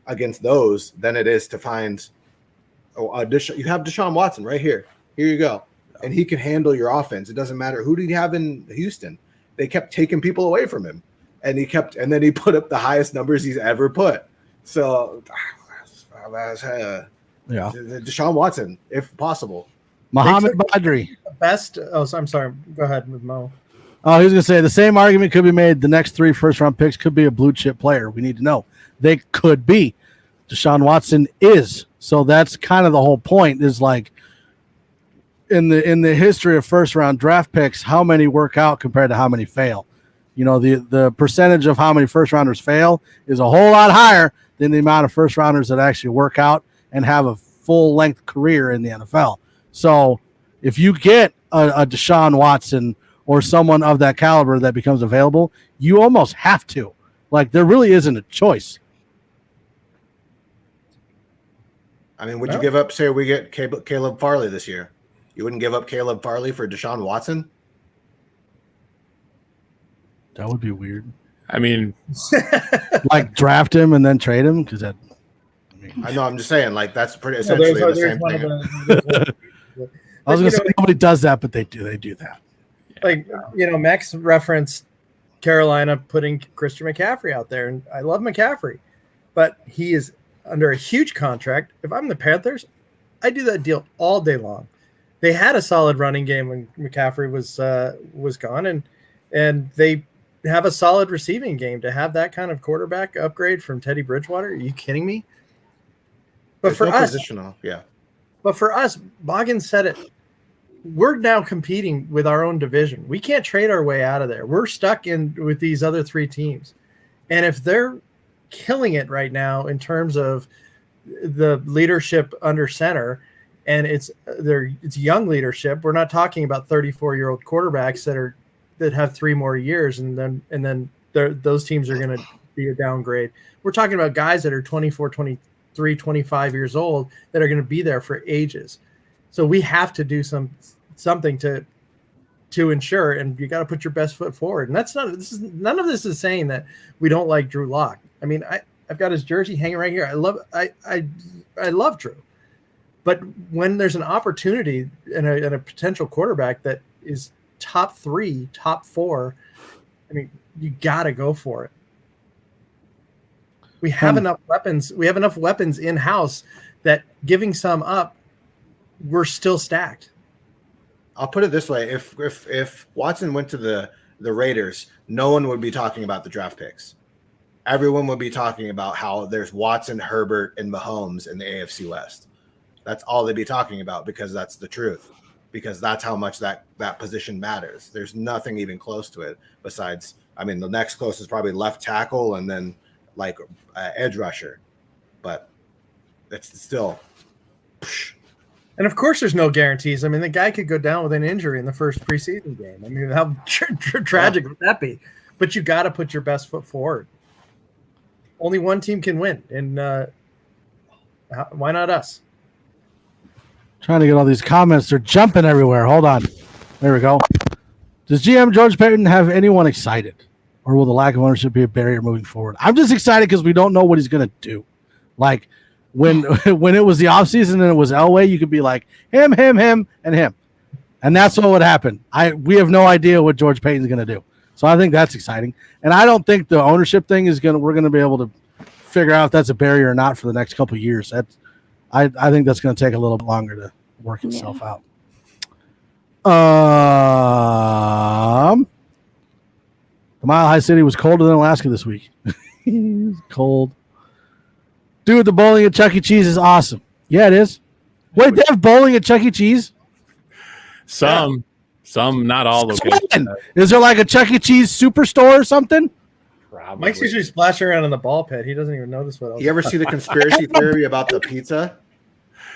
against those than it is to find. You have Deshaun Watson right here. Here you go, and he can handle your offense. It doesn't matter who did he have in Houston. They kept taking people away from him, and then he put up the highest numbers he's ever put. So, Deshaun Watson, if possible. Mohamed Badri. Best. Oh, I'm sorry. Go ahead with Mo. Oh, he was going to say the same argument could be made. The next 3 first-round picks could be a blue-chip player. We need to know. They could be. Deshaun Watson is. So that's kind of the whole point is like in the history of first-round draft picks, how many work out compared to how many fail. The percentage of how many first-rounders fail is a whole lot higher than the amount of first-rounders that actually work out and have a full-length career in the NFL. So if you get a Deshaun Watson or someone of that caliber that becomes available, you almost have to. Like, there really isn't a choice. I mean, would you give up, say we get Caleb Farley this year? You wouldn't give up Caleb Farley for Deshaun Watson? That would be weird. I mean, like draft him and then trade him? Because I know, I'm just saying, like, that's pretty essentially the same thing. I was going to say nobody does that, but they do that. Like, Max referenced Carolina putting Christian McCaffrey out there, and I love McCaffrey, but he is under a huge contract. If I'm the Panthers, I do that deal all day long. They had a solid running game when McCaffrey was gone, and they have a solid receiving game. To have that kind of quarterback upgrade from Teddy Bridgewater, are you kidding me? But for us, Boggins said it. We're now competing with our own division. We can't trade our way out of there. We're stuck in with these other 3 teams. And if they're killing it right now in terms of the leadership under center, and it's young leadership, we're not talking about 34-year-old quarterbacks that have 3 more years, and then those teams are going to be a downgrade. We're talking about guys that are 24, 23, 25 years old that are going to be there for ages. So we have to do something to ensure, and you got to put your best foot forward. And none of this is saying that we don't like Drew Lock. I mean, I've got his jersey hanging right here. I love Drew. But when there's an opportunity and a potential quarterback that is top 3, top 4, I mean, you got to go for it. We have enough weapons. We have enough weapons in house that giving some up, we're still stacked. I'll put it this way: if Watson went to the Raiders, no one would be talking about the draft picks. Everyone would be talking about how there's Watson, Herbert, and Mahomes in the AFC West. That's all they'd be talking about, because that's the truth. Because that's how much that position matters. There's nothing even close to it besides, I mean, the next closest is probably left tackle and then like edge rusher. But it's still. And of course, there's no guarantees. I mean, the guy could go down with an injury in the first preseason game. I mean, how tragic would that be? But you got to put your best foot forward. Only one team can win, and why not us? Trying to get all these comments. They're jumping everywhere. Hold on. There we go. Does GM George Payton have anyone excited? Or will the lack of ownership be a barrier moving forward? I'm just excited because we don't know what he's going to do. Like, when it was the offseason and it was Elway, you could be like, him, and him. And that's what would happen. We have no idea what George Payton's going to do. So I think that's exciting. And I don't think the ownership thing we're going to be able to figure out if that's a barrier or not for the next couple of years. I think that's going to take a little bit longer to work itself out. The Mile High City was colder than Alaska this week. Cold. Dude, the bowling at Chuck E. Cheese is awesome. Yeah, it is. Wait, they have bowling at Chuck E. Cheese? Some, not all of them. Is there like a Chuck E. Cheese superstore or something? Probably. Mike's usually splashing around in the ball pit. He doesn't even notice what else. You ever see the conspiracy theory about the pizza?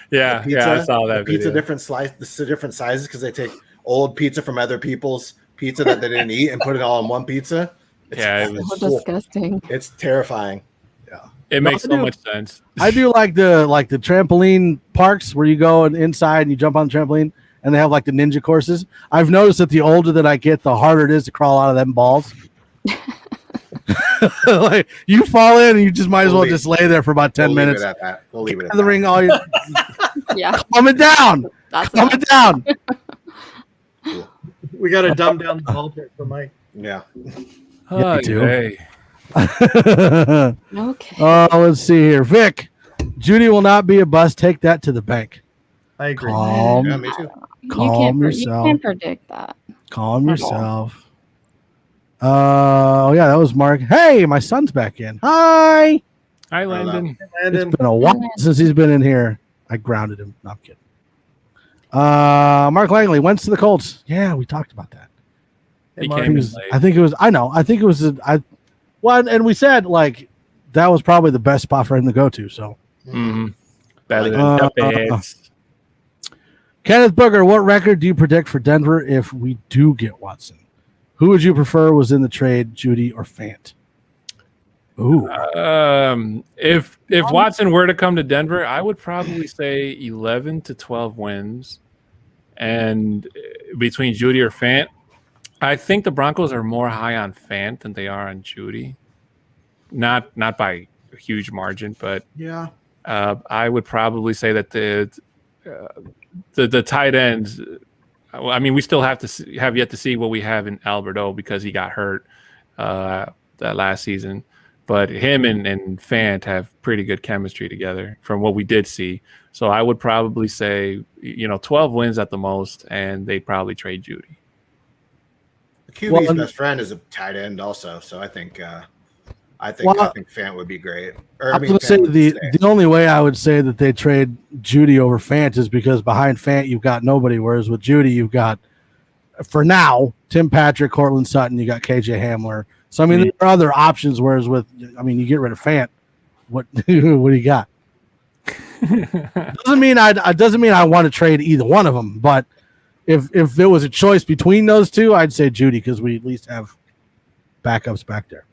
Yeah, I saw that. Pizza different sizes because they take old pizza from other people's pizza that they didn't eat and put it all in one pizza. It was so disgusting. It's terrifying. Yeah, it makes so much sense. I do like the trampoline parks where you go inside and you jump on the trampoline and they have like the ninja courses. I've noticed that the older that I get, the harder it is to crawl out of them balls. Like you fall in and you just might as well just lay there for about 10 minutes. We'll leave it at the ring all you. Yeah, calm it down. Calm it down. We got to dumb down the ball pit for Mike. Yeah. Yeah, me too. Hey. Okay. Let's see here. Vic, Judy will not be a bust. Take that to the bank. I agree. Yeah, me too. Calm yourself. You can't predict that. Calm yourself. Oh, yeah, that was Mark. Hey, my son's back in. Hi, Landon. It's been a while since he's been in here. I grounded him. No, I'm kidding. Mark Langley went to the Colts. Yeah, we talked about that. He came in late. I think it was. I know. I think it was. Well, and we said like that was probably the best spot for him to go to. So better than the Bears. Kenneth Booger, what record do you predict for Denver if we do get Watson? Who would you prefer was in the trade, Judy or Fant? Ooh. If Watson were to come to Denver, I would probably say 11 to 12 wins. And between Judy or Fant, I think the Broncos are more high on Fant than they are on Judy. Not by a huge margin, but yeah, I would probably say that the tight ends. I mean, we still have yet to see what we have in Alberto because he got hurt that last season. But him and Fant have pretty good chemistry together from what we did see. So I would probably say, 12 wins at the most, and they'd probably trade Judy. The QB's best friend is a tight end also, so I think Fant would be great. I was going to say the only way I would say that they trade Judy over Fant is because behind Fant you've got nobody, whereas with Judy you've got, for now, Tim Patrick, Cortland Sutton, you got KJ Hamler. So I mean, there are other options. Whereas you get rid of Fant, what do you got? Doesn't mean I want to trade either one of them, but if there was a choice between those two, I'd say Judy because we at least have backups back there.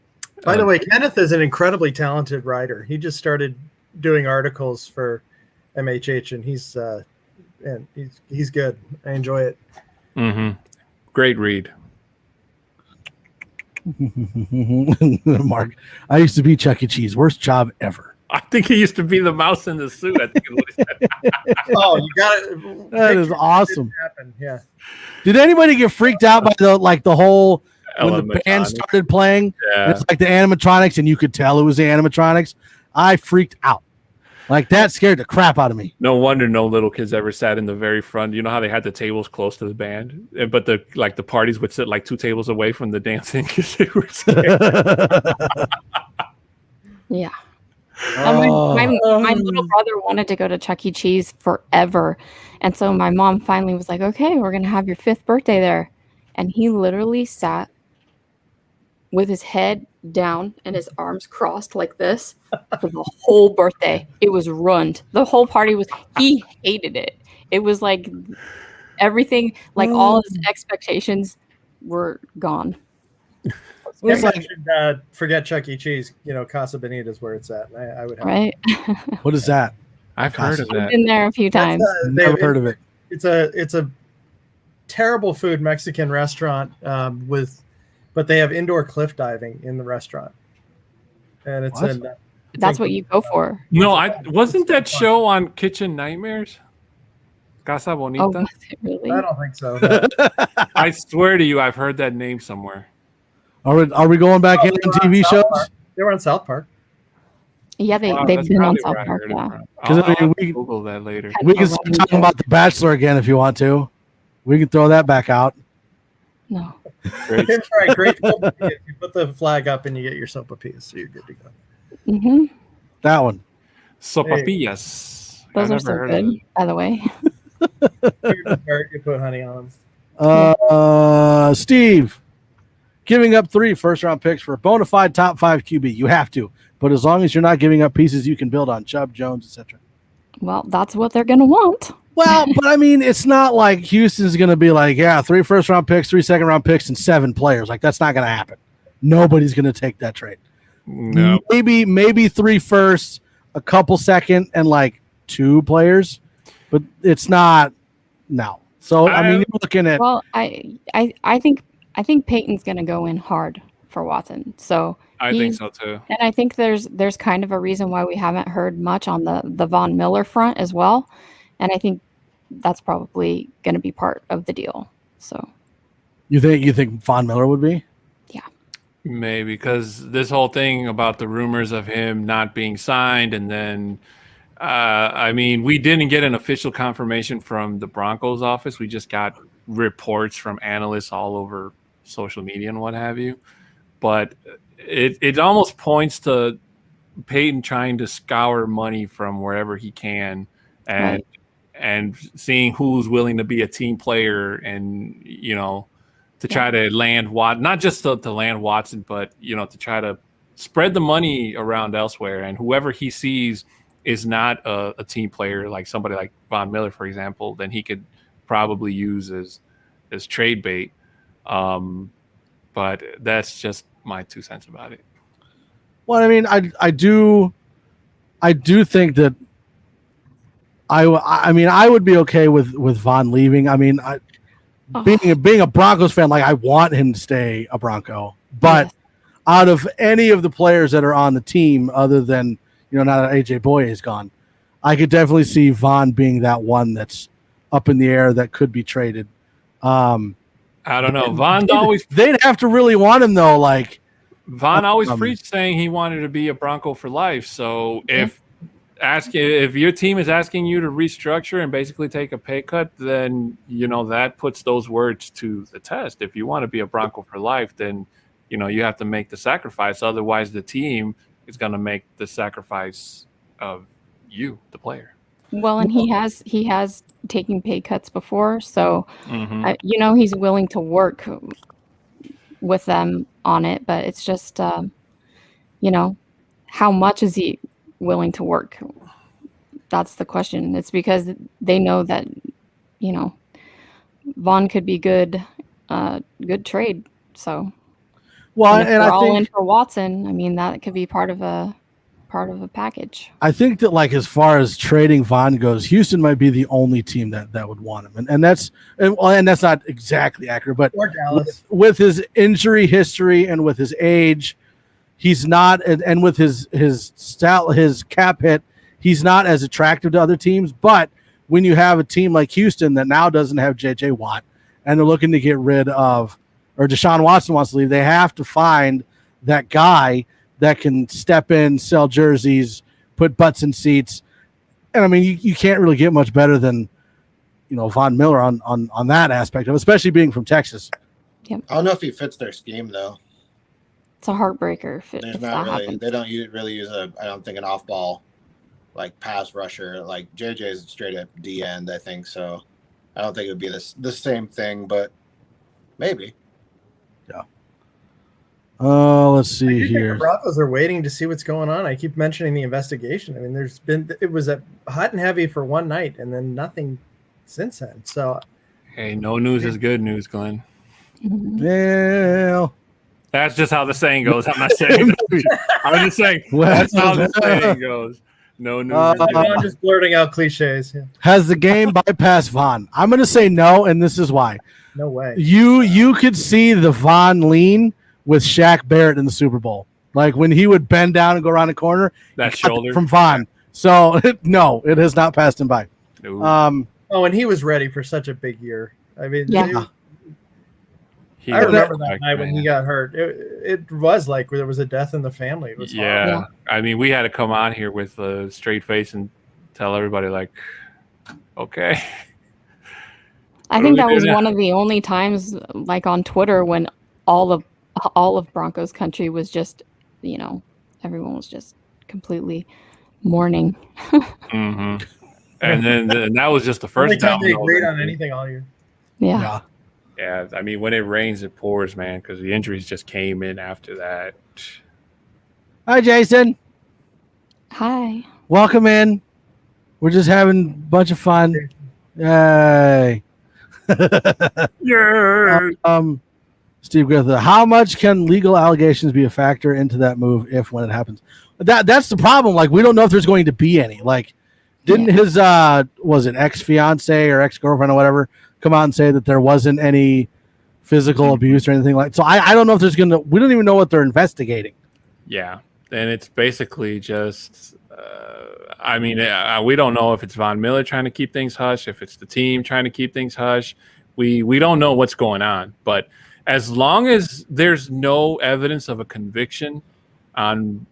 By the way, Kenneth is an incredibly talented writer. He just started doing articles for MHH, and he's good. I enjoy it. Mm-hmm. Great read. Mark, I used to be Chuck E. Cheese. Worst job ever. I think he used to be the mouse in the suit. I think is what he said. Oh, you got it. That is awesome. Yeah. Did anybody get freaked out by the whole when the band started playing? Yeah. It's like the animatronics, and you could tell it was the animatronics. I freaked out. Like that scared the crap out of me. No wonder no little kids ever sat in the very front. You know how they had the tables close to the band, but the parties would sit like 2 tables away from the dancing because they were scared. Yeah. My little brother wanted to go to Chuck E. Cheese forever. And so my mom finally was like, okay, we're going to have your 5th birthday there. And he literally sat with his head down and his arms crossed like this for the whole birthday. It was ruined. The whole party he hated it. It was like everything, like all his expectations were gone. It's like forget Chuck E. Cheese. Casa Bonita is where it's at. I would have right. What is that? I've heard of that. I've been there a few times. Never heard of it. It's a terrible food Mexican restaurant but they have indoor cliff diving in the restaurant, and that's what you go for. No, wasn't that show on Kitchen Nightmares? Casa Bonita. Oh, was it really? I don't think so. No. I swear to you, I've heard that name somewhere. Are we going back in TV shows? They were on South Park. Yeah, they've been on South Park. Yeah, I'll Google that later. We can start talking about The Bachelor again if you want to. We can throw that back out. No. Great. That's right. Great. You put the flag up and you get your sopapillas, so you're good to go. Mm-hmm. That one. Sopapillas. Those are so good, by the way. You put honey on them. Steve, giving up 3 first-round picks for a bona fide top 5 QB. You have to, but as long as you're not giving up pieces you can build on, Chubb, Jones, etc. Well, that's what they're going to want. Well, but I mean, it's not like Houston's going to be like, 3 first-round picks, 3 second-round picks, and 7 players. Like, that's not going to happen. Nobody's going to take that trade. No. Maybe 3 firsts, a couple second, and like 2 players, but it's not. No. So I mean, you're looking at. Well, I think Peyton's going to go in hard for Watson. So I think so too. And I think there's kind of a reason why we haven't heard much on the Von Miller front as well. And I think that's probably going to be part of the deal. So you think Von Miller would be? Yeah. Maybe because this whole thing about the rumors of him not being signed, and then I mean, we didn't get an official confirmation from the Broncos office. We just got reports from analysts all over social media and what have you. But it almost points to Peyton trying to scour money from wherever he can and seeing who's willing to be a team player and, to try to land Watson, not just to land Watson, but, to try to spread the money around elsewhere. And whoever he sees is not a team player, like somebody like Von Miller, for example, then he could probably use as trade bait. But that's just my 2 cents about it. Well, I mean, I do think that I mean, I would be okay with Von leaving. I mean, being a Broncos fan, like I want him to stay a Bronco, but out of any of the players that are on the team, other than now that AJ Boye is gone, I could definitely see Von being that one that's up in the air that could be traded. I don't know. They'd have to really want him though. Like Von always preached saying he wanted to be a Bronco for life. So if your team is asking you to restructure and basically take a pay cut, then that puts those words to the test. If you want to be a Bronco for life, then you have to make the sacrifice. Otherwise, the team is going to make the sacrifice of you, the player. Well, and he has taken pay cuts before, so he's willing to work with them on it. But it's just how much is he willing to work? That's the question. It's because they know that Von could be good trade. So Well, and if and they're I all think in for Watson, I mean, that could be part of a package. I think that, like, as far as trading Von goes, Houston might be the only team that would want him, and that's not exactly accurate, but Or Dallas. with his injury history and with his age, he's not, and with his style, his cap hit, he's not as attractive to other teams. But when you have a team like Houston that now doesn't have J.J. Watt and they're looking to get rid of, or Deshaun Watson wants to leave, they have to find that guy that can step in, sell jerseys, put butts in seats. And I mean, you can't really get much better than, Von Miller on that aspect of, especially being from Texas. Yep. I don't know if he fits their scheme though. It's a heartbreaker if There's that not really. happens. They don't really use I don't think an off ball, like pass rusher. Like JJ is straight up D end. I think so. I don't think it would be the same thing, but maybe. Let's see The here. Broncos are waiting to see what's going on. I keep mentioning the investigation. I mean, it was a hot and heavy for one night, and then nothing since then. So, Hey, no news is good news, Glenn. Well, That's just how the saying goes. I'm not saying. I'm just saying. That's how the saying goes. No news. Is good. I'm just blurting out cliches. Yeah. has the game bypassed Von? I'm going to say no, and this is why. No way. You could see the Von lean with Shaq Barrett in the Super Bowl. Like when he would bend down and go around the corner. That you got shoulder that from Von. So, no, it has not passed him by. Ooh. And he was ready for such a big year. I mean, Yeah. I remember that night when he got hurt. It was like there was a death in the family. It was Yeah. horrible. I mean, we had to come on here with a straight face and tell everybody, like, okay. I think that was one of the only times, like on Twitter, when all of Broncos country was just, everyone was just completely mourning. Mm-hmm. And then that was just the first Only time they domino. agreed on anything all year. Yeah. Yeah, I mean, when it rains, it pours, man, because the injuries just came in after that. Hi, Jason. Mm-hmm. Hi. Welcome in. We're just having a bunch of fun. Yay. Yeah. Steve Griffith, how much can legal allegations be a factor into that move when it happens? That's the problem. Like, we don't know if there's going to be any. Like, didn't his was it ex-fiance or ex-girlfriend or whatever come out and say that there wasn't any physical abuse or anything like that? So I don't know if there's we don't even know what they're investigating. Yeah, and it's basically just we don't know if it's Von Miller trying to keep things hush, if it's the team trying to keep things hush. We don't know what's going on, but as long as there's no evidence of a conviction on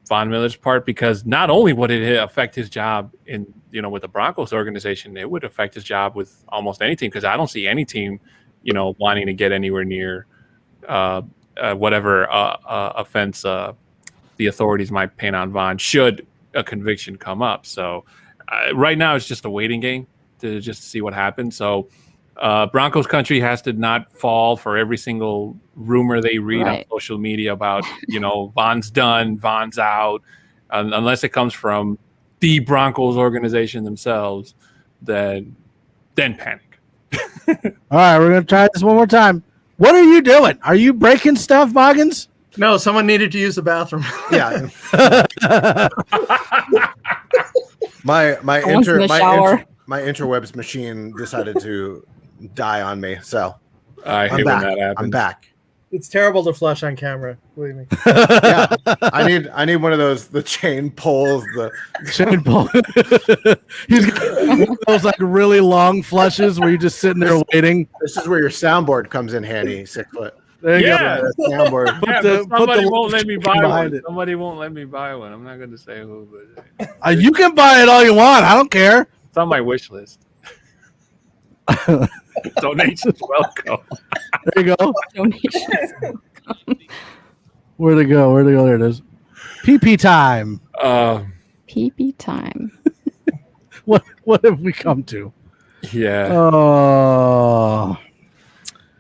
Von Miller's part, because not only would it affect his job with the Broncos organization, it would affect his job with almost any team, because I don't see any team wanting to get anywhere near whatever offense the authorities might paint on Von should a conviction come up. So right now it's just a waiting game to just see what happens. So Broncos country has to not fall for every single rumor they read on social media about, Von's done, Von's out, unless it comes from the Broncos organization themselves, then panic. All right, we're going to try this one more time. What are you doing? Are you breaking stuff, Boggins? No, someone needed to use the bathroom. Yeah. my interwebs machine decided to die on me, so I hate when that happens. I'm back. It's terrible to flush on camera, believe me. Yeah, I need one of the chain pulls. The chain pull. He's got those like really long flushes where you're just sitting there waiting. This is where your soundboard comes in handy. 6 foot. There you go. Soundboard. Somebody won't let me buy one. Somebody won't let me buy one. I'm not going to say who, but you can buy it all you want. I don't care. It's on my wish list. Donations welcome. There you go. Donations. Where'd it go? There it is. PP time. PP time. What have we come to? Yeah. Oh.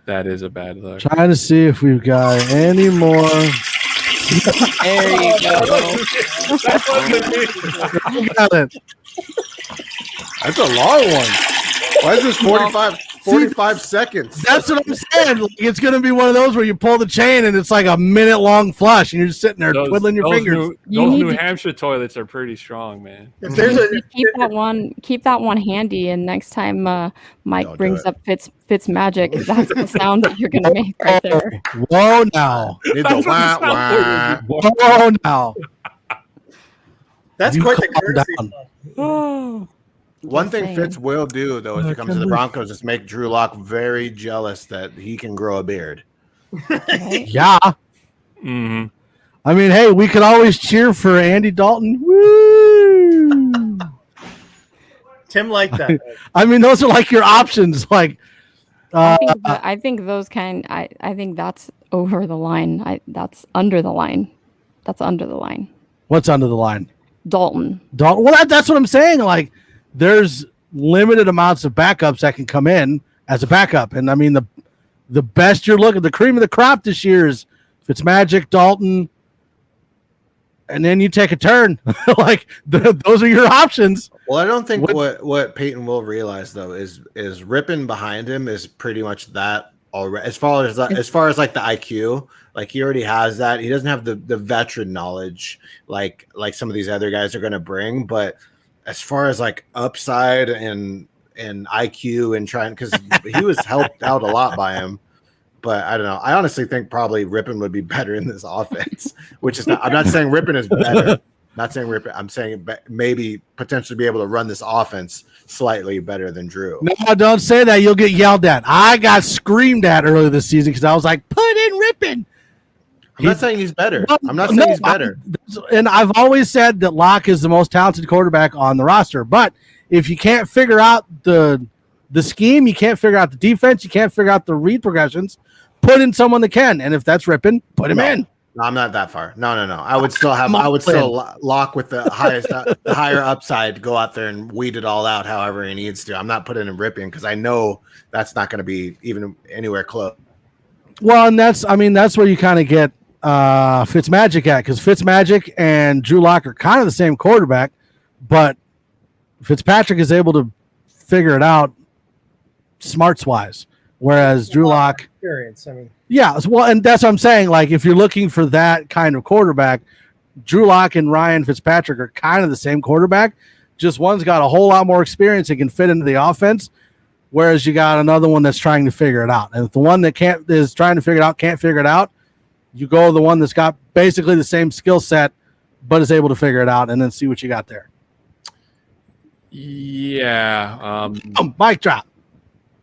That is a bad look. Trying to see if we've got any more. There you go. That's a long one. Why is this 45? 45 seconds. That's what I'm saying. Like, it's going to be one of those where you pull the chain and it's like a minute-long flush, and you're just sitting there twiddling your fingers. Those New Hampshire toilets are pretty strong, man. If keep that one handy, and next time Mike brings up Fitz Magic, that's the sound that you're going to make right there. Whoa, now. Whoa, now. That's quite the courtesy. One thing Fitz will do, though, if he comes to the Broncos, is make Drew Lock very jealous that he can grow a beard. Yeah. Mm-hmm. I mean, hey, we could always cheer for Andy Dalton. Woo! Tim liked that. I mean, those are like your options. Like, I think those I think that's over the line. That's under the line. That's under the line. What's under the line? Dalton. Well, that's what I'm saying. Like, there's limited amounts of backups that can come in as a backup. And I mean, the best you're looking, the cream of the crop this year is Fitzmagic, Dalton, and then you take a turn. Like, those are your options. Well, I don't think what Peyton will realize, though, is Rippon behind him is pretty much that already. As far as like the IQ, like he already has that. He doesn't have the veteran knowledge like some of these other guys are going to bring, but as far as like upside and IQ and trying, because he was helped out a lot by him, but I don't know. I honestly think probably Rippon would be better in this offense, which is not. I'm not saying Rippon is better. Not saying Rippon. I'm saying maybe potentially be able to run this offense slightly better than Drew. No, don't say that. You'll get yelled at. I got screamed at earlier this season because I was like, "Put in Rippon." I'm not saying he's better. I'm not saying he's better. And I've always said that Locke is the most talented quarterback on the roster. But if you can't figure out the scheme, you can't figure out the defense, you can't figure out the read progressions, put in someone that can. And if that's Rippon, put him in. No, I'm not that far. No. I would still Locke with the highest, the higher upside, go out there and weed it all out however he needs to. I'm not putting in Rippon because I know that's not going to be even anywhere close. Well, and that's where you kind of get Fitzmagic at, because Fitzmagic and Drew Lock are kind of the same quarterback, but Fitzpatrick is able to figure it out smarts wise, whereas Drew Lock experience. I mean, yeah, well, and that's what I'm saying. Like, if you're looking for that kind of quarterback, Drew Lock and Ryan Fitzpatrick are kind of the same quarterback. Just one's got a whole lot more experience and can fit into the offense, whereas you got another one that's trying to figure it out. And if the one that is trying to figure it out can't figure it out, you go the one that's got basically the same skill set, but is able to figure it out, and then see what you got there. Yeah. Mic drop.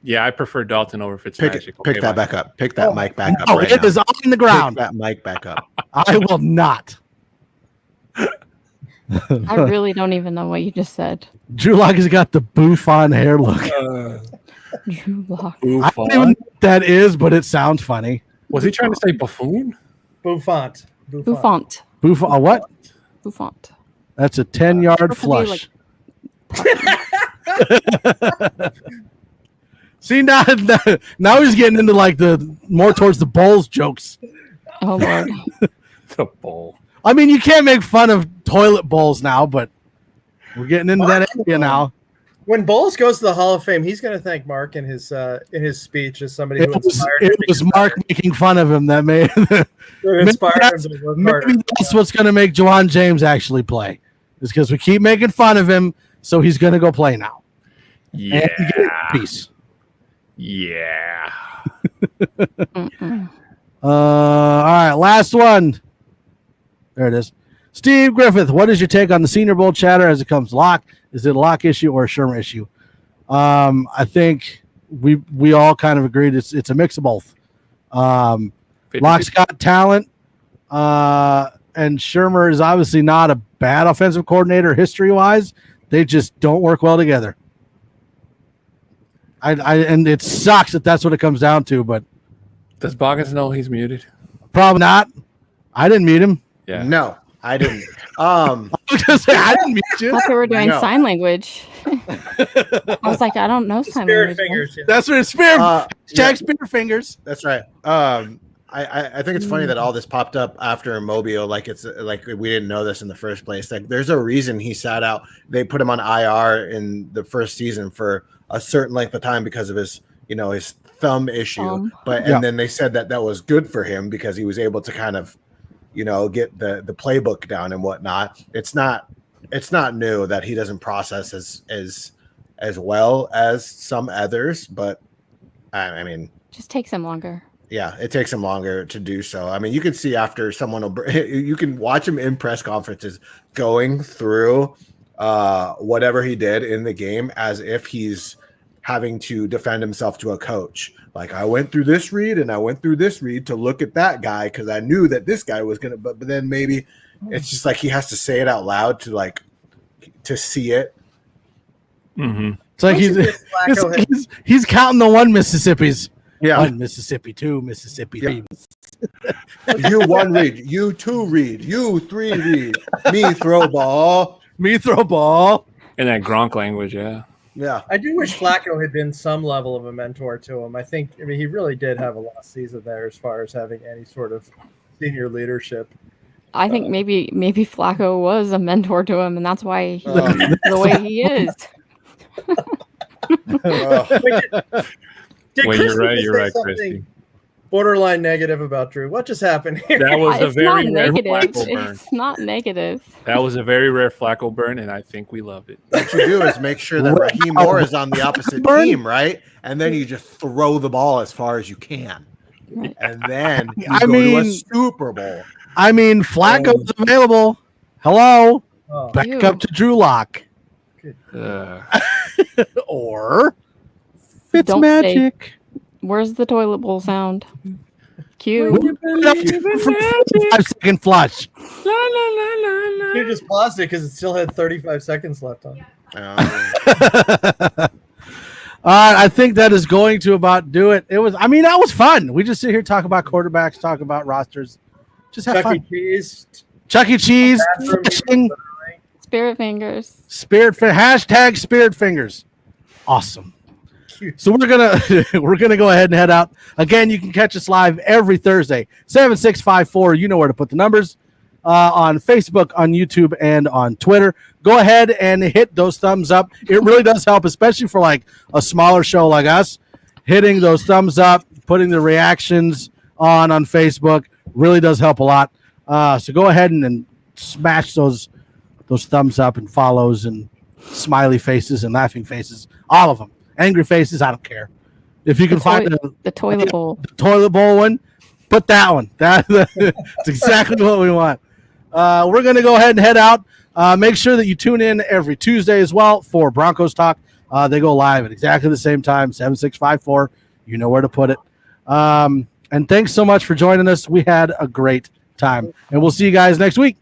Yeah, I prefer Dalton over Fitzmagic. Pick that back up. Pick that mic back up. Oh, right it now. Is on the ground. Pick that mic back up. I will not. I really don't even know what you just said. Drew Lock has got the Buffon hair look. Drew Lock. I don't even know what that is, but it sounds funny. Was he trying to say buffoon? Buffon. A what? Buffon. That's a 10-yard flush. See, now he's getting into like the more towards the bowls jokes. Oh Lord. The bowl. I mean, you can't make fun of toilet bowls now, but we're getting into that area now. When Bowles goes to the Hall of Fame, he's going to thank Mark in his speech as somebody who inspired him. It was Mark making fun of him that made inspired him to work harder. Maybe that's what's going to make Juwan James actually play, is because we keep making fun of him, so he's going to go play now. Yeah. Peace. Yeah. All right, last one. There it is. Steve Griffith, what is your take on the Senior Bowl chatter as it comes to Locke? Is it a Locke issue or a Shermer issue? I think we all kind of agreed it's a mix of both. Locke's got talent, and Shermer is obviously not a bad offensive coordinator history-wise. They just don't work well together. And it sucks that that's what it comes down to, but does Boggins know he's muted? Probably not. I didn't mute him. Yeah. No, I didn't. I was gonna say I didn't mute you. I thought we were doing sign language. I was like, I don't know sign language. Fingers, yeah. That's what it's Spear fingers. That's right. I think it's funny that all this popped up after Mobile. Like it's like we didn't know this in the first place. Like there's a reason he sat out. They put him on IR in the first season for a certain length of time because of his his thumb issue, and then they said that was good for him because he was able to kind of, get the playbook down and whatnot. It's not new that he doesn't process as well as some others, but I mean, just takes him longer. Yeah, it takes him longer to do so. I mean, you can see after you can watch him in press conferences going through whatever he did in the game as if he's having to defend himself to a coach. Like, I went through this read and I went through this read to look at that guy because I knew that this guy was going to, but then maybe it's just like he has to say it out loud to see it. Mm-hmm. It's like he's counting the one Mississippis. Yeah. 1 Mississippi, 2 Mississippi, 3. You 1 read, you 2 read, you 3 read, me throw ball. Me throw ball. In that Gronk language, yeah. Yeah. I do wish Flacco had been some level of a mentor to him. I mean, he really did have a lost season there as far as having any sort of senior leadership. I think maybe Flacco was a mentor to him, and that's why he's the way he is. You're right, Christy. Borderline negative about Drew. What just happened here? That was a very rare Flacco burn. It's not negative. That was a very rare Flacco burn, and I think we love it. What you do is make sure that Raheem Moore is on the opposite team, right? And then you just throw the ball as far as you can. Right. And then you go to a Super Bowl. I mean, Flacco's available. Hello. Back up to Drew Lock. Or Fitzmagic. Where's the toilet bowl sound? Cue. 5-second flush. You just paused it because it still had 35 seconds left on. I think that is going to about do it. That was fun. We just sit here, talk about quarterbacks, talk about rosters. Just have fun. Chuck E. Cheese. Spirit fingers. Hashtag spirit fingers. Awesome. So we're gonna go ahead and head out. Again, you can catch us live every Thursday, 7654. You know where to put the numbers. On Facebook, on YouTube, and on Twitter. Go ahead and hit those thumbs up. It really does help, especially for like a smaller show like us. Hitting those thumbs up, putting the reactions on Facebook really does help a lot. So go ahead and smash those thumbs up and follows and smiley faces and laughing faces, all of them. Angry faces, I don't care. If you can find the toilet bowl, one, put that one. That's exactly what we want. We're going to go ahead and head out. Make sure that you tune in every Tuesday as well for Broncos Talk. They go live at exactly the same time, 7654. You know where to put it. And thanks so much for joining us. We had a great time, and we'll see you guys next week.